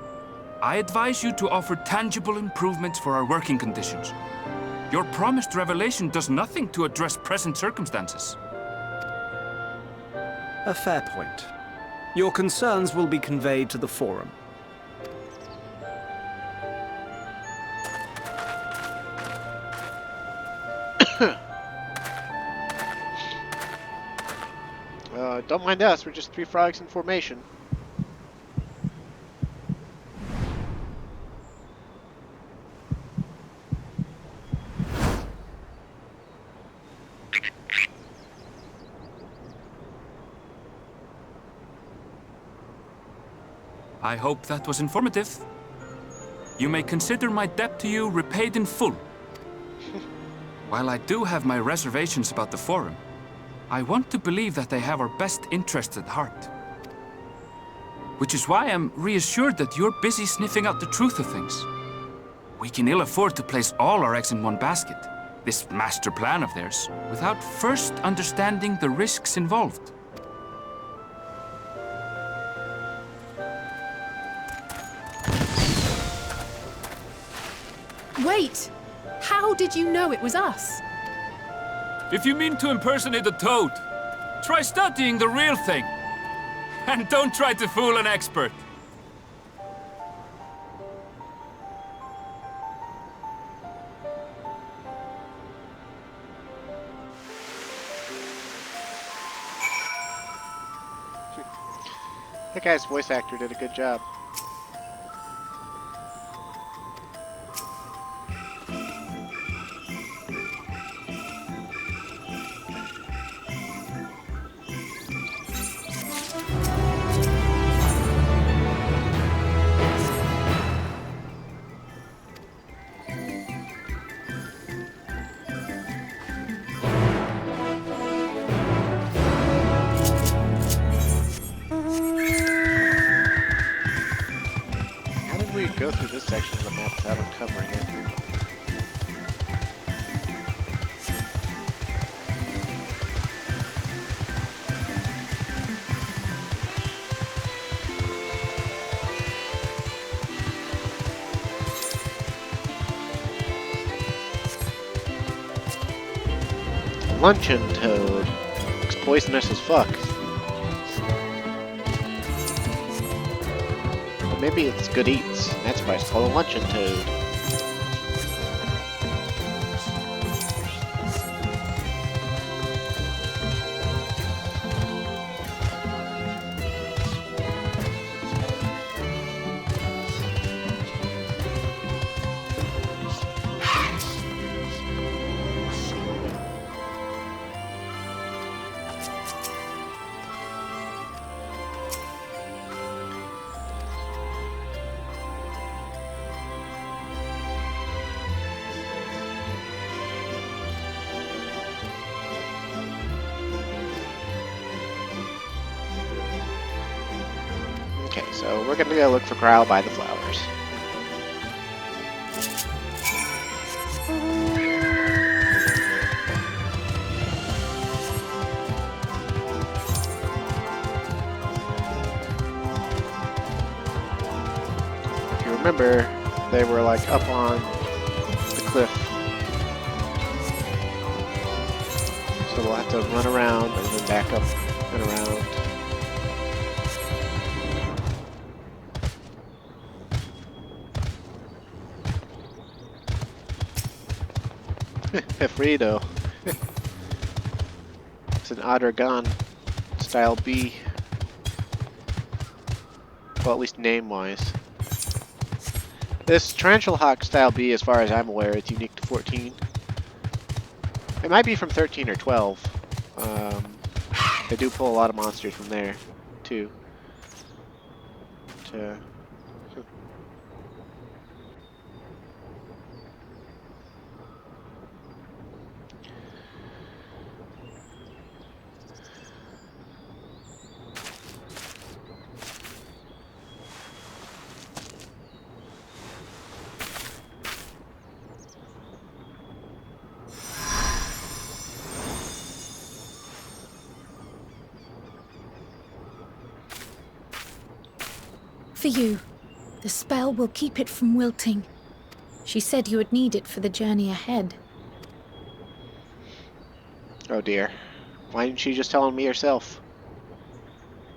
I advise you to offer tangible improvements for our working conditions. Your promised revelation does nothing to address present circumstances. A fair point. Your concerns will be conveyed to the Forum. Don't mind us, we're just three frogs in formation. I hope that was informative. You may consider my debt to you repaid in full. While I do have my reservations about the Forum, I want to believe that they have our best interests at heart. Which is why I'm reassured that you're busy sniffing out the truth of things. We can ill afford to place all our eggs in one basket, this master plan of theirs, without first understanding the risks involved. Wait! How did you know it was us? If you mean to impersonate a toad, try studying the real thing. And don't try to fool an expert. That guy's voice actor did a good job. Go through this section of the map without uncovering it. Luncheon toad. Looks poisonous as fuck. Maybe it's good eats. That's why it's called a luncheon toad. Okay, so we're gonna go look for Growl by the flowers. If you remember, they were like up on the cliff. So we'll have to run around and then back up and around. Frito. It's an Odragon style bee. Well, at least name-wise. This Tarantula Hawk style bee, as far as I'm aware, is unique to 14. It might be from 13 or 12. They do pull a lot of monsters from there, too. For you. The spell will keep it from wilting. She said you would need it for the journey ahead. Oh dear. Why didn't she just tell on me herself?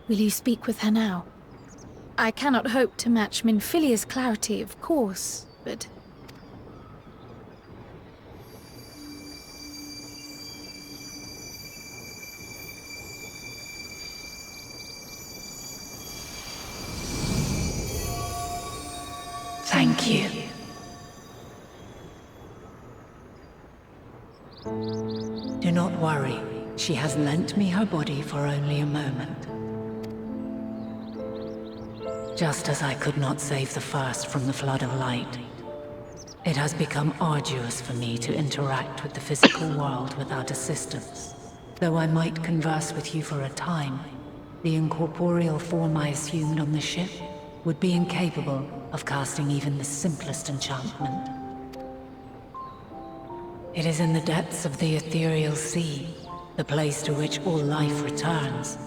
Will you speak with her now? I cannot hope to match Minfilia's clarity, of course, but... Thank you. Do not worry. She has lent me her body for only a moment. Just as I could not save the first from the flood of light, it has become arduous for me to interact with the physical world without assistance. Though I might converse with you for a time, the incorporeal form I assumed on the ship would be incapable of casting even the simplest enchantment. It is in the depths of the ethereal sea, the place to which all life returns,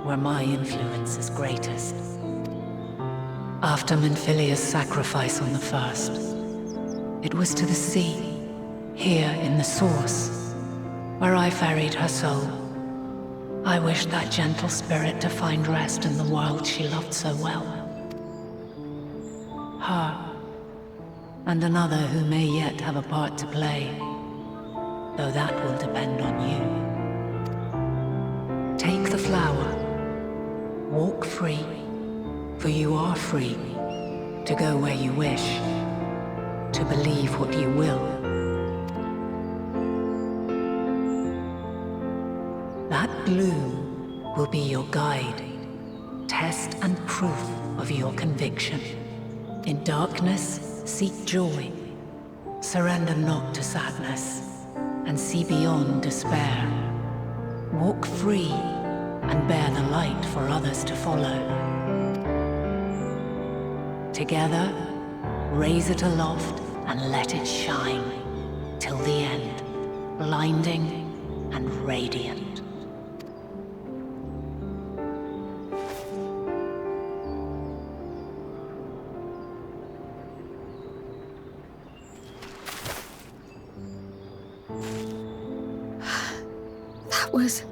where my influence is greatest. After Menphilia's sacrifice on the first, it was to the sea, here in the source, where I ferried her soul. I wished that gentle spirit to find rest in the world she loved so well. Her, and another who may yet have a part to play, though that will depend on you. Take the flower, walk free, for you are free to go where you wish, to believe what you will. That bloom will be your guide, test and proof of your conviction. In darkness, seek joy. Surrender not to sadness, and see beyond despair. Walk free, and bear the light for others to follow. Together, raise it aloft and let it shine, till the end, blinding and radiant. That was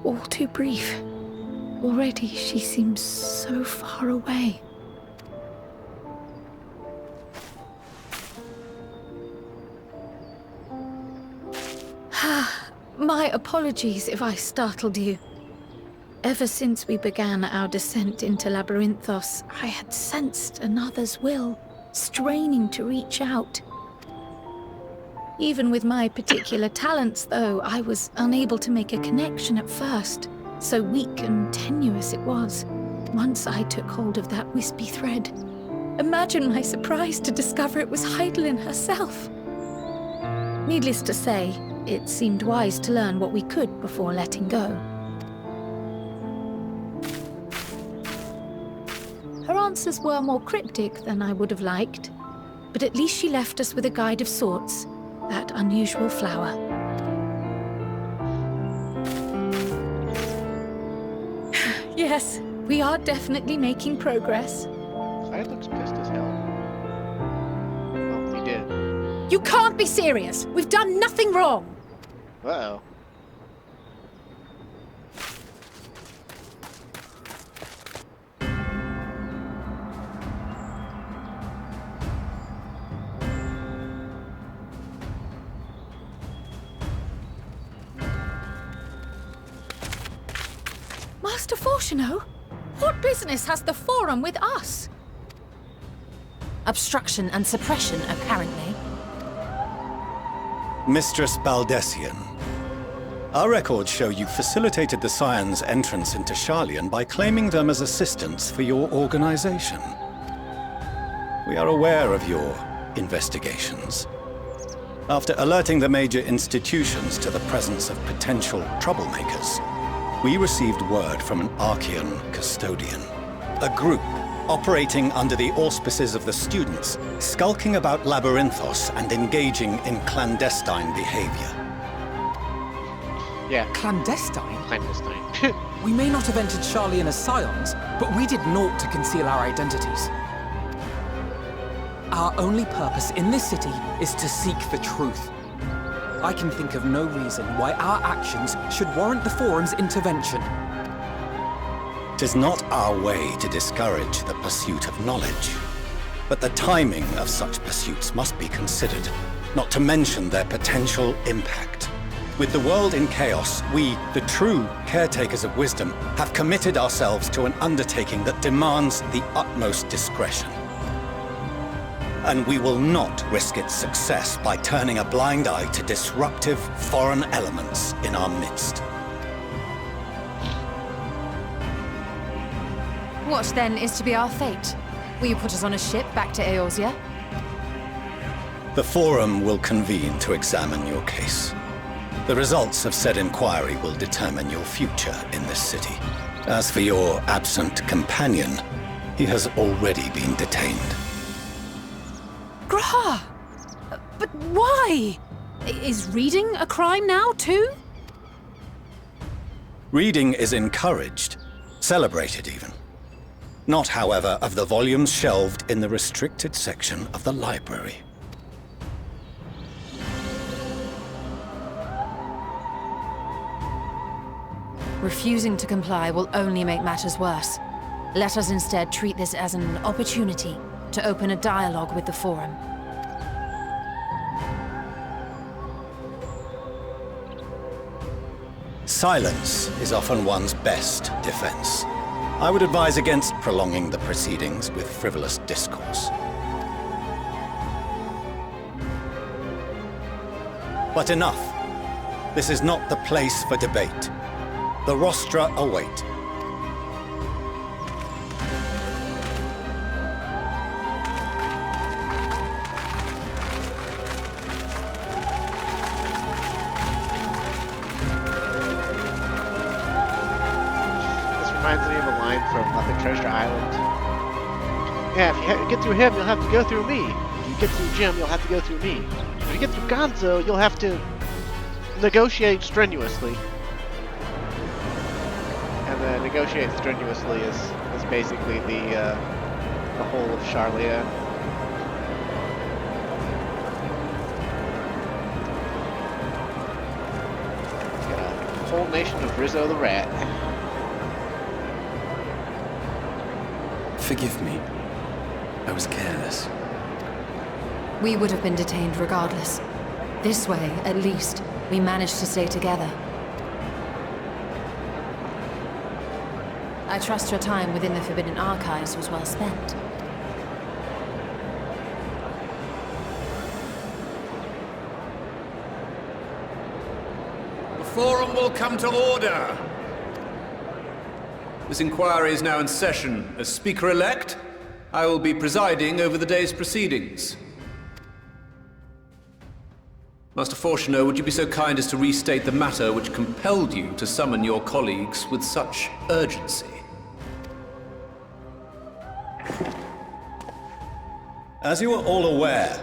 all too brief. Already she seems so far away. My apologies if I startled you. Ever since we began our descent into Labyrinthos, I had sensed another's will, straining to reach out. Even with my particular talents, though, I was unable to make a connection at first. So weak and tenuous it was, once I took hold of that wispy thread. Imagine my surprise to discover it was Heidelin herself. Needless to say, it seemed wise to learn what we could before letting go. Her answers were more cryptic than I would have liked, but at least she left us with a guide of sorts, that unusual flower. Yes, we are definitely making progress. Side looks pissed as hell. Oh, he did. You can't be serious! We've done nothing wrong! Uh-oh. Master Fortuno? What business has the Forum with us? Obstruction and suppression, apparently. Mistress Baldessian, our records show you facilitated the Scions' entrance into Sharlayan by claiming them as assistants for your organization. We are aware of your investigations. After alerting the major institutions to the presence of potential troublemakers, we received word from an Archean custodian, a group operating under the auspices of the students, skulking about Labyrinthos and engaging in clandestine behavior. Yeah. Clandestine? Clandestine. We may not have entered Sharlayan as Scions, but we did naught to conceal our identities. Our only purpose in this city is to seek the truth. I can think of no reason why our actions should warrant the Forum's intervention. 'Tis not our way to discourage the pursuit of knowledge, but the timing of such pursuits must be considered, not to mention their potential impact. With the world in chaos, we, the true caretakers of wisdom, have committed ourselves to an undertaking that demands the utmost discretion. And we will not risk its success by turning a blind eye to disruptive foreign elements in our midst. What, then, is to be our fate? Will you put us on a ship back to Eorzea? The Forum will convene to examine your case. The results of said inquiry will determine your future in this city. As for your absent companion, he has already been detained. Grah! But why? Is reading a crime now, too? Reading is encouraged, celebrated even. Not, however, of the volumes shelved in the restricted section of the library. Refusing to comply will only make matters worse. Let us instead treat this as an opportunity to open a dialogue with the Forum. Silence is often one's best defense. I would advise against prolonging the proceedings with frivolous discourse. But enough. This is not the place for debate. The rostra await. Reminds me of a line from Muppet Treasure Island. Yeah, if you get through him, you'll have to go through me. If you get through Jim, you'll have to go through me. If you get through Gonzo, you'll have to negotiate strenuously. And the negotiate strenuously is basically the whole of Sharlayan. Got a whole nation of Rizzo the Rat. Forgive me. I was careless. We would have been detained regardless. This way, at least, we managed to stay together. I trust your time within the Forbidden Archives was well spent. The Forum will come to order. This inquiry is now in session. As Speaker-elect, I will be presiding over the day's proceedings. Master Fortuner, would you be so kind as to restate the matter which compelled you to summon your colleagues with such urgency? As you are all aware,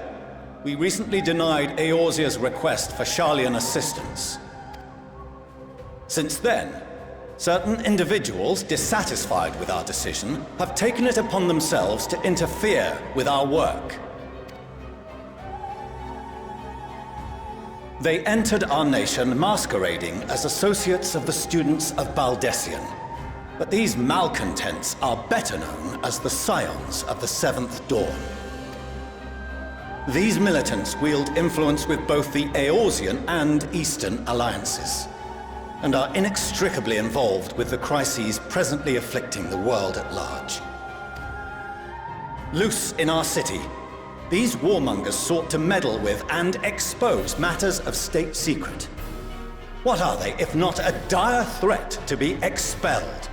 we recently denied Eorzea's request for Sharlayan assistance. Since then, certain individuals dissatisfied with our decision have taken it upon themselves to interfere with our work. They entered our nation masquerading as associates of the students of Baldessian. But these malcontents are better known as the Scions of the Seventh Dawn. These militants wield influence with both the Eorzean and Eastern alliances, and are inextricably involved with the crises presently afflicting the world at large. Loose in our city, these warmongers sought to meddle with and expose matters of state secret. What are they, if not a dire threat to be expelled?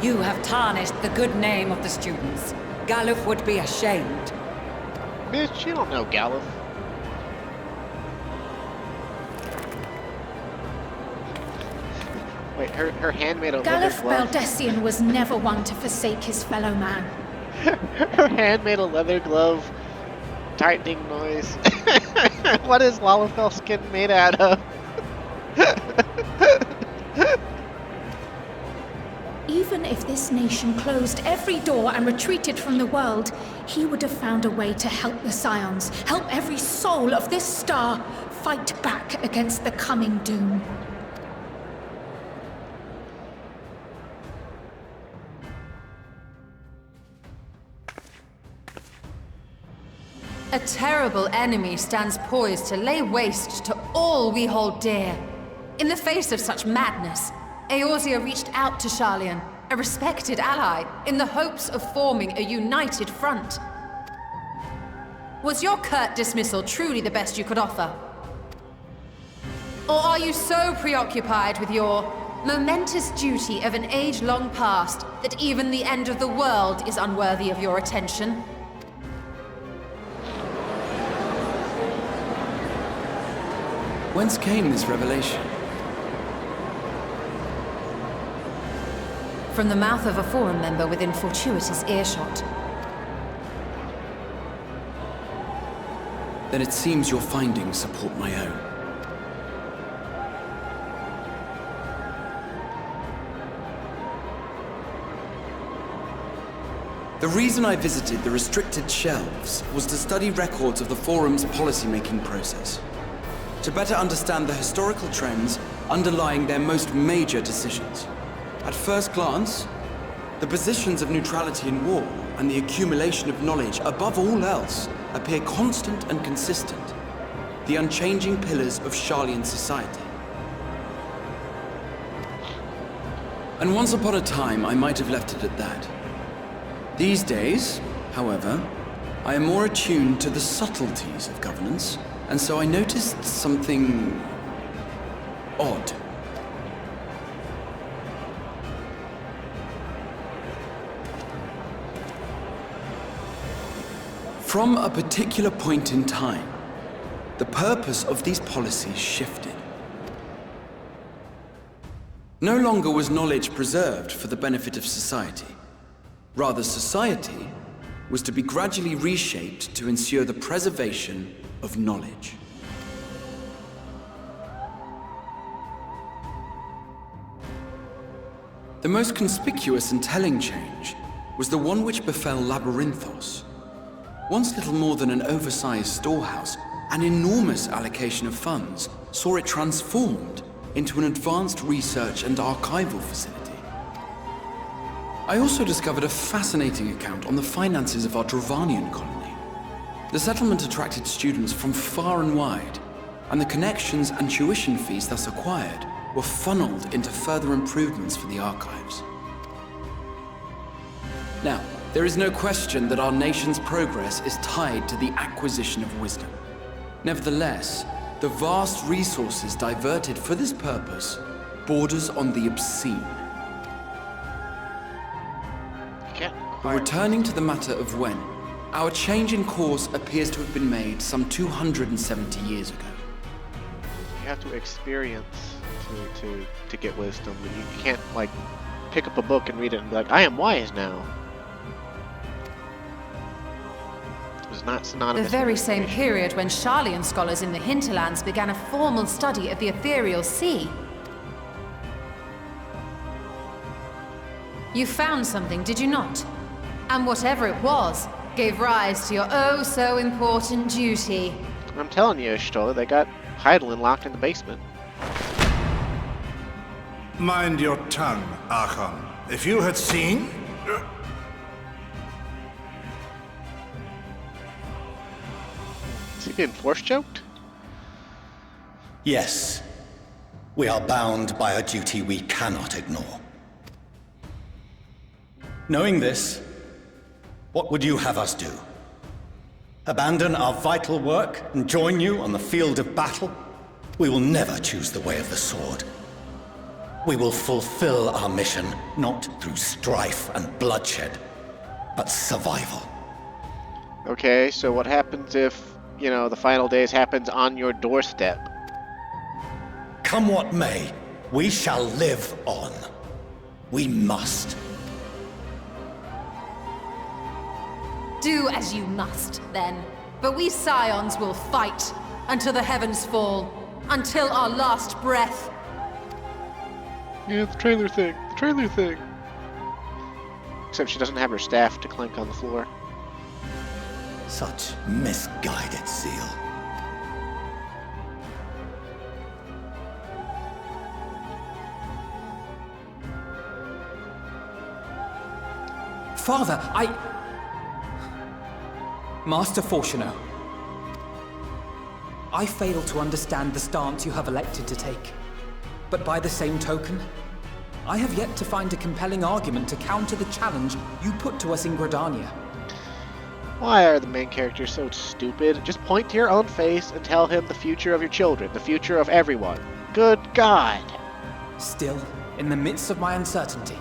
You have tarnished the good name of the students. Galuf would be ashamed. Bitch, you don't know Galuf. Wait, her handmaid a leather Galuf glove? Baldessian was never one to forsake his fellow man. Her handmade a leather glove. Tightening noise. What is Lalafell skin made out of? Even if this nation closed every door and retreated from the world, he would have found a way to help the Scions, help every soul of this star fight back against the coming doom. A terrible enemy stands poised to lay waste to all we hold dear. In the face of such madness, Eorzea reached out to Sharlayan, a respected ally, in the hopes of forming a united front. Was your curt dismissal truly the best you could offer? Or are you so preoccupied with your momentous duty of an age long past that even the end of the world is unworthy of your attention? Whence came this revelation? From the mouth of a Forum member within fortuitous earshot. Then it seems your findings support my own. The reason I visited the restricted shelves was to study records of the Forum's policymaking process, to better understand the historical trends underlying their most major decisions. At first glance, the positions of neutrality in war and the accumulation of knowledge above all else appear constant and consistent, the unchanging pillars of Sharlayan society. And once upon a time, I might have left it at that. These days, however, I am more attuned to the subtleties of governance, and so I noticed something odd. From a particular point in time, the purpose of these policies shifted. No longer was knowledge preserved for the benefit of society. Rather, society was to be gradually reshaped to ensure the preservation of knowledge. The most conspicuous and telling change was the one which befell Labyrinthos. Once little more than an oversized storehouse, an enormous allocation of funds saw it transformed into an advanced research and archival facility. I also discovered a fascinating account on the finances of our Dravanian colony. The settlement attracted students from far and wide, and the connections and tuition fees thus acquired were funneled into further improvements for the archives. Now, there is no question that our nation's progress is tied to the acquisition of wisdom. Nevertheless, the vast resources diverted for this purpose borders on the obscene. Returning to the matter of when, our change in course appears to have been made some 270 years ago. You have to experience to get wisdom. You can't, like, pick up a book and read it and be like, I am wise now. It's not synonymous. The very same period when Sharlayan scholars in the hinterlands began a formal study of the ethereal sea. You found something, did you not? And whatever it was, gave rise to your oh-so-important duty. I'm telling you, Stola, they got Heidelin locked in the basement. Mind your tongue, Archon. If you had seen... Is he being force-choked? Yes. We are bound by a duty we cannot ignore. Knowing this, what would you have us do? Abandon our vital work and join you on the field of battle? We will never choose the way of the sword. We will fulfill our mission, not through strife and bloodshed, but survival. Okay, so what happens if, you know, the final days happens on your doorstep? Come what may, we shall live on. We must. Do as you must, then. But we Scions will fight until the heavens fall, until our last breath. Yeah, the trailer thing. The trailer thing. Except she doesn't have her staff to clink on the floor. Such misguided zeal. Father, Master Fortuno, I fail to understand the stance you have elected to take. But by the same token, I have yet to find a compelling argument to counter the challenge you put to us in Gridania. Why are the main characters so stupid? Just point to your own face and tell him the future of your children, the future of everyone. Good God. Still, in the midst of my uncertainty,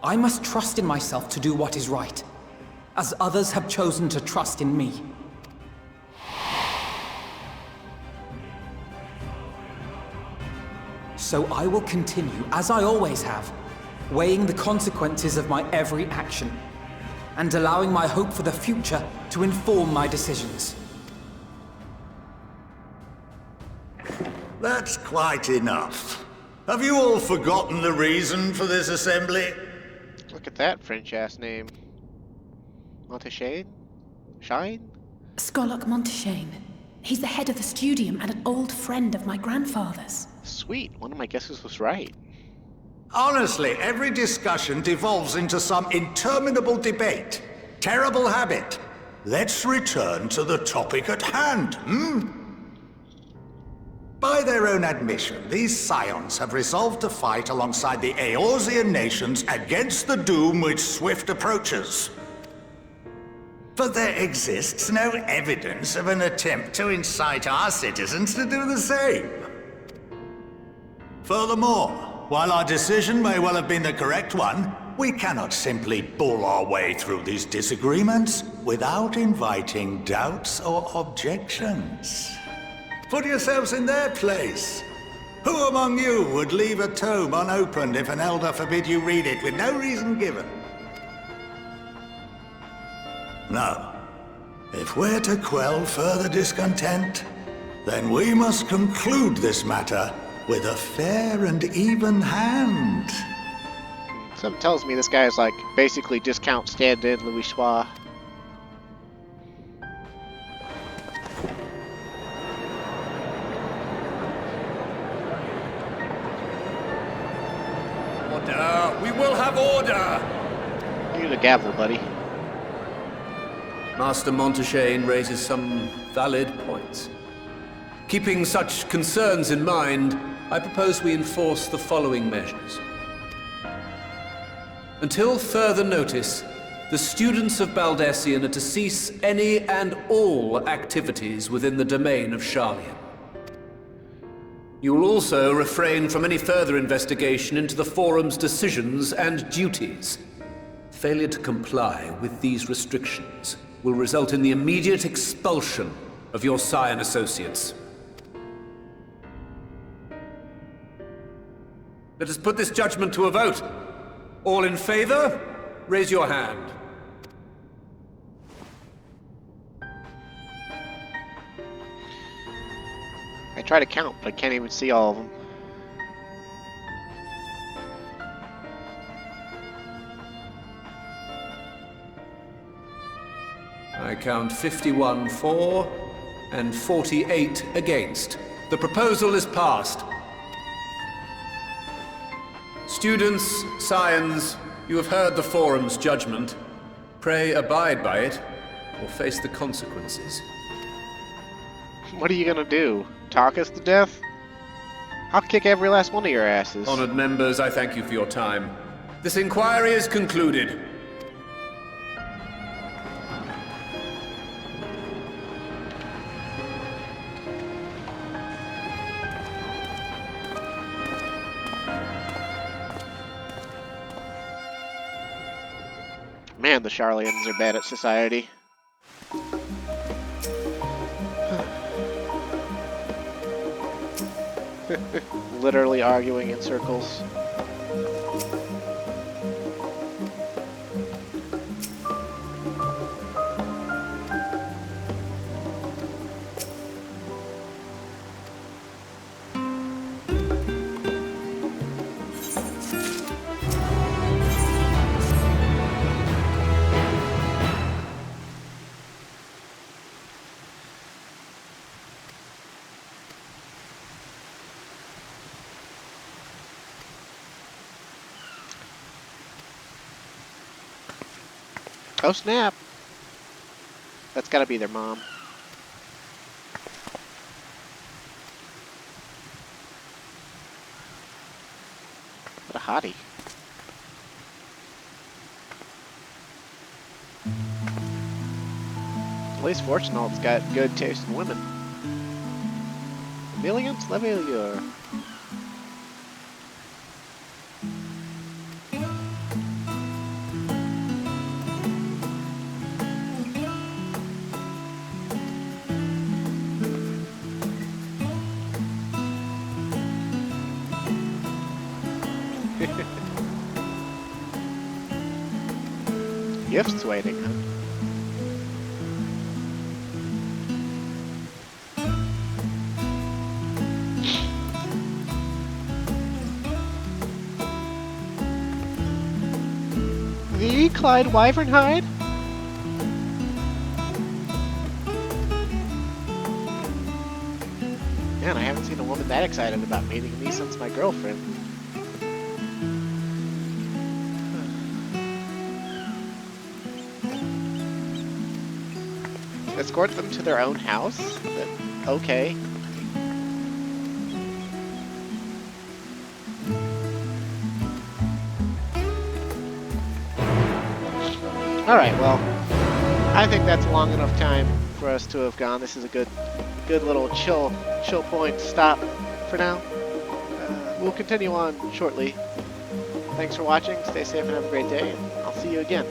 I must trust in myself to do what is right, as others have chosen to trust in me. So I will continue, as I always have, weighing the consequences of my every action, and allowing my hope for the future to inform my decisions. That's quite enough. Have you all forgotten the reason for this assembly? Look at that French-ass name. Monteshane? Shine? Skolok Monteshane. He's the head of the studium and an old friend of my grandfather's. Sweet, one of my guesses was right. Honestly, every discussion devolves into some interminable debate. Terrible habit. Let's return to the topic at hand, By their own admission, these Scions have resolved to fight alongside the Eorzean nations against the doom which swift approaches. But there exists no evidence of an attempt to incite our citizens to do the same. Furthermore, while our decision may well have been the correct one, we cannot simply bull our way through these disagreements without inviting doubts or objections. Put yourselves in their place. Who among you would leave a tome unopened if an elder forbid you read it with no reason given? No. If we're to quell further discontent, then we must conclude this matter with a fair and even hand. Something tells me this guy is like basically discount stand-in Louis Schwa. Order! We will have order! You need a gavel, buddy. Master Monteshane raises some valid points. Keeping such concerns in mind, I propose we enforce the following measures. Until further notice, the students of Baldessian are to cease any and all activities within the domain of Sharlayan. You will also refrain from any further investigation into the Forum's decisions and duties. Failure to comply with these restrictions will result in the immediate expulsion of your Scion associates. Let us put this judgment to a vote. All in favor, raise your hand. I try to count, but I can't even see all of them. I count 51 for and 48 against. The proposal is passed. Students, Scions, you have heard the Forum's judgment. Pray abide by it, or face the consequences. What are you gonna do? Talk us to death? I'll kick every last one of your asses. Honored members, I thank you for your time. This inquiry is concluded. Man, the Sharlayans are bad at society. Literally arguing in circles. Oh snap! That's gotta be their mom. What a hottie. least Fortunat's got good taste in women. Millions, Leveilleur. Gifts waiting, huh? The Clyde Wyvernhide? Man, I haven't seen a woman that excited about meeting me since my girlfriend. Escort them to their own house? Okay. Alright, well, I think that's long enough time for us to have gone. This is a good little chill point stop for now. We'll continue on shortly. Thanks for watching, stay safe and have a great day, and I'll see you again.